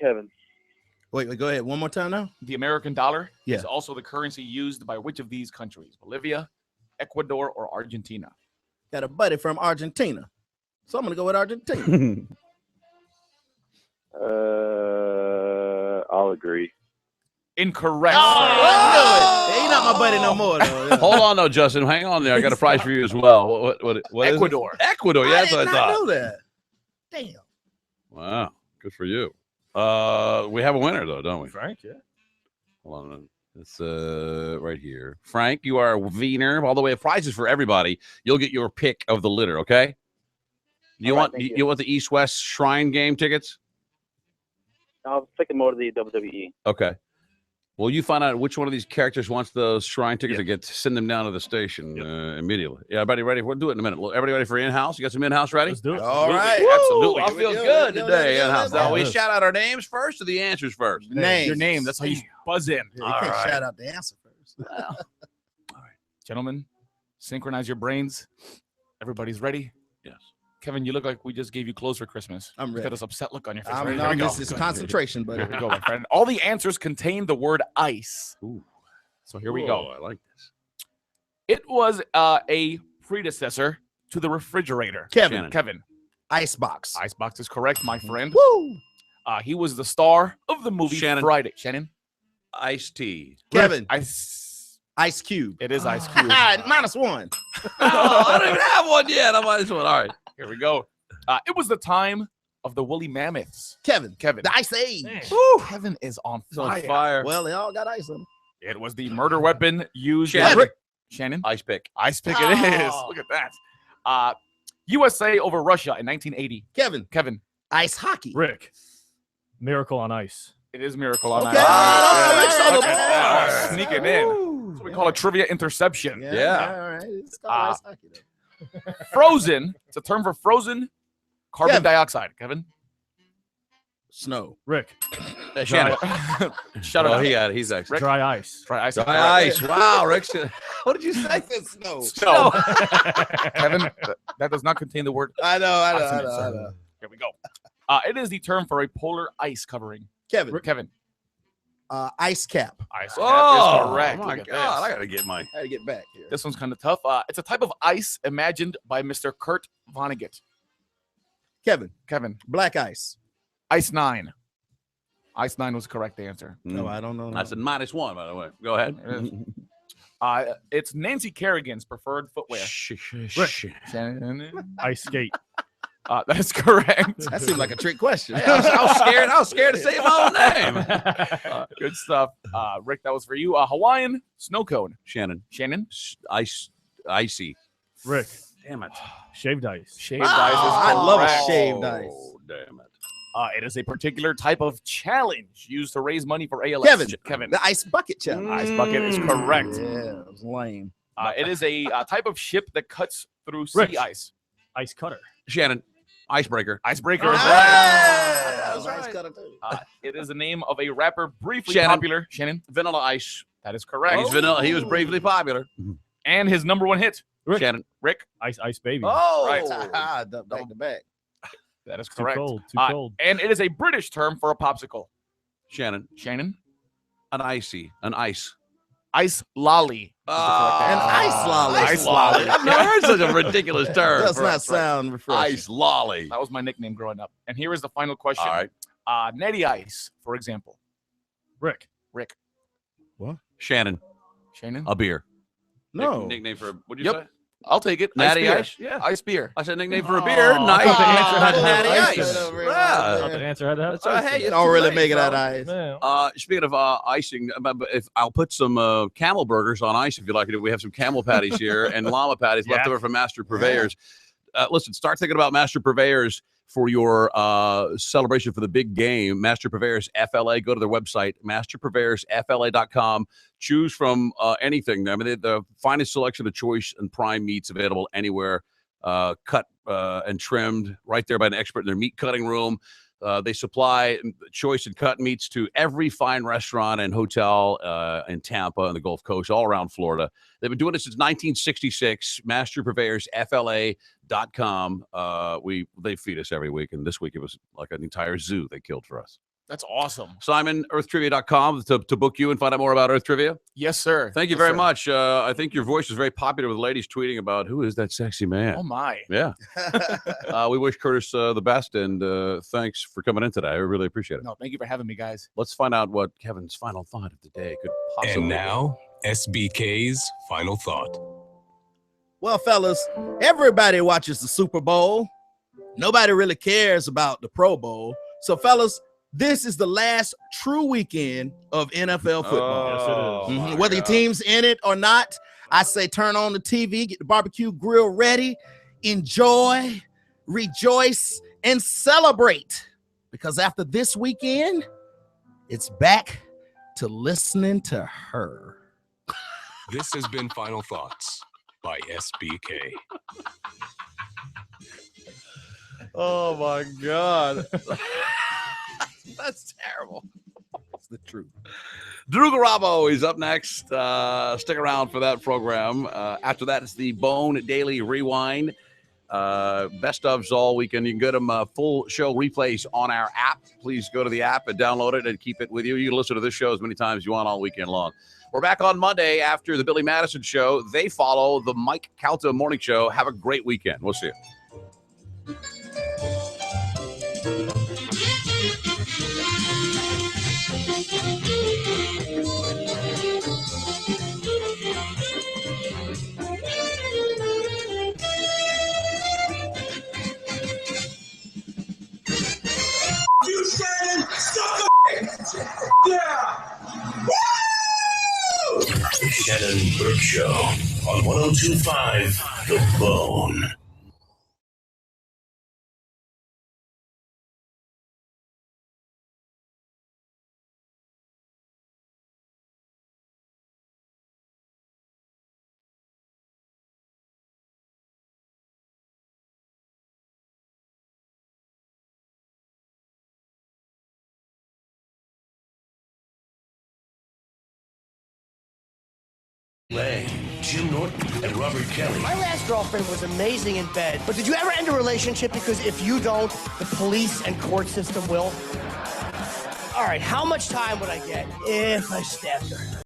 Kevin. Wait, go ahead. One more time now. The American dollar Yeah. is also the currency used by which of these countries? Bolivia, Ecuador, or Argentina? Got a buddy from Argentina, so I'm gonna go with Argentina. I'll agree. Incorrect. Hey, he's not my buddy no more, though. Yeah. Hold on, though, Justin. Hang on there. I got a prize for you as well. What is Ecuador. it? Ecuador. Yeah, that's I what did I not thought. know that. Damn. Wow, good for you. We have a winner though, don't we? Frank, yeah. Hold on. It's right here. Frank, you are a wiener. All the way, prizes for everybody. You'll get your pick of the litter. Okay. You want you want the East West Shrine game tickets? I was thinking more to the WWE. Okay. Well, you find out which one of these characters wants those Shrine tickets and send them down to the station immediately. Yeah, everybody ready? We'll do it in a minute. Everybody ready for in-house? You got some in-house ready? Let's do it. All right. Absolutely. I Woo! feel Here we good go. today in-house. Yeah, Now, we yes. shout out our names first or the answers first? Names. Your name. That's how you buzz in. Yeah, you can't shout out the answer first. Gentlemen, synchronize your brains. Everybody's ready? Yes. Kevin, you look like we just gave you clothes for Christmas. I'm You ready. got this upset look on your face. I'm Here not we go. this is concentration, buddy. Here we go, my friend. All the answers contain the word ice. Ooh. So here we go. I like this. It was a predecessor to the refrigerator. Kevin. Shannon. Kevin. Icebox. Icebox is correct, my friend. Woo! He was the star of the movie Shannon. Friday. Shannon? Iced tea. Kevin. Ice Cube. It is Ice Cube. -1. Oh, I don't even have one yet. I'm on this one. All right. Here we go. It was the time of the woolly mammoths. Kevin. Kevin. The Ice Age. Kevin is on It's on fire. fire. Well, they all got ice on them. It was the murder weapon used. Shannon. Shannon? Ice pick. Ice pick it is. Look at that. USA over Russia in 1980. Kevin. Kevin. Ice hockey. Rick. Miracle on Ice. It is Miracle on Okay. Ice. Oh, Look at that. Rick's on the Sneaking in. That's what we call a trivia interception. Yeah. All right. It's called ice hockey, though. Frozen. It's a term for frozen carbon Kevin. dioxide. Kevin. Snow. Rick. Shannon. Shut it Oh, up. he got it. He's actually. Dry ice. Dry ice. Dry ice. Wow, Rick. What did you say? Snow. So, Kevin, that does not contain the word. I know. Here we go. It is the term for a polar ice covering. Kevin. Kevin. Ice cap. Ice cap Oh, is correct. my Look at God. I this. got to get my. I had to get back here. This one's kind of tough. It's a type of ice imagined by Mr. Kurt Vonnegut. Kevin. Kevin. Black ice. Ice 9. Ice 9 was the correct answer. No, I don't know. That's a -1, by the way. Go ahead. It's Nancy Kerrigan's preferred footwear. Shannon. Ice skate. That is correct. That seemed like a trick question. I was scared to say my own name. Good stuff. Rick, that was for you. Hawaiian snow cone. Shannon. Shannon. Icy. Rick. Damn it. Shaved ice. Shaved ice is I love a correct. shaved ice. Oh, damn it. It is a particular type of challenge used to raise money for ALS. Kevin. The ice bucket challenge. Ice bucket is correct. Yeah, it was lame. It is a type of ship that cuts through sea Rick. ice. Ice cutter. Shannon. Icebreaker. Icebreaker is right. That was ice cutter too. It is the name of a rapper briefly Shannon. popular. Shannon. Vanilla Ice. That is correct. He's vanilla. He was briefly popular. And his number one hit. Rick. Shannon. Rick. Ice baby. Oh, Right. Back to back. That is Too correct. cold. Too cold. And it is a British term for a popsicle. Shannon. Shannon. An ice. Ice lolly. An ice lolly. Ice lolly. I've never heard such a ridiculous term. Does not sound refreshing. Ice lolly. That was my nickname growing up. And here is the final question. All right. Natty Ice, for example. Rick. Rick. What? Shannon. A beer. No. Nickname for, what'd you say? I'll take it. Natty beer. Ice? Yeah. Ice beer. I said nickname for a beer. Nice. I thought the answer had to have Natty ice in Ice. it. Yeah. Not the answer had to have ice hey, in it. it's Don't really great, make it bro. out of ice. Man. Speaking of icing, if I'll put some camel burgers on ice if you like it. We have some camel patties here and llama patties left over from Master Purveyors. Listen, start thinking about Master Purveyors for your celebration for the big game. Master Purveyors FLA. Go to their website, masterpurveyorsfla.com. Choose from anything. I mean, the finest selection of choice and prime meats available anywhere. Cut and trimmed right there by an expert in their meat cutting room. They supply choice and cut meats to every fine restaurant and hotel in Tampa and the Gulf Coast, all around Florida. They've been doing it since 1966. MasterPurveyorsFLA.com. They feed us every week, and this week it was like an entire zoo they killed for us. That's awesome. Simon, EarthTrivia.com to book you and find out more about Earth Trivia. Yes, sir. Thank you very much. I think your voice is very popular with ladies tweeting about who is that sexy man. Oh, my. Yeah. We wish Curtis the best, and thanks for coming in today. I really appreciate it. No, thank you for having me, guys. Let's find out what Kevin's final thought of the day could possibly And now, SBK's final thought. Well, fellas, everybody watches the Super Bowl. Nobody really cares about the Pro Bowl. So, fellas, this is the last true weekend of NFL football. Yes, it is. Whether your team's in it or not, I say turn on the TV, get the barbecue grill ready, enjoy, rejoice, and celebrate. Because after this weekend, it's back to listening to her. This has been Final Thoughts by SBK. Oh, my God. That's terrible. It's the truth. Drew Garabo is up next. Stick around for that program. After that, it's the Bone Daily Rewind. Best ofs all weekend. You can get them full show replays on our app. Please go to the app and download it and keep it with you. You can listen to this show as many times as you want all weekend long. We're back on Monday after the Billy Madison show. They follow the Mike Calta morning show. Have a great weekend. We'll see you. You Shannon, suck a yeah. Woo! The Shannon Burke Show on 102.5 The Bone. Lang, Jim Norton, and Robert Kelly. My last girlfriend was amazing in bed, but did you ever end a relationship because if you don't, the police and court system will? All right, how much time would I get if I stabbed her?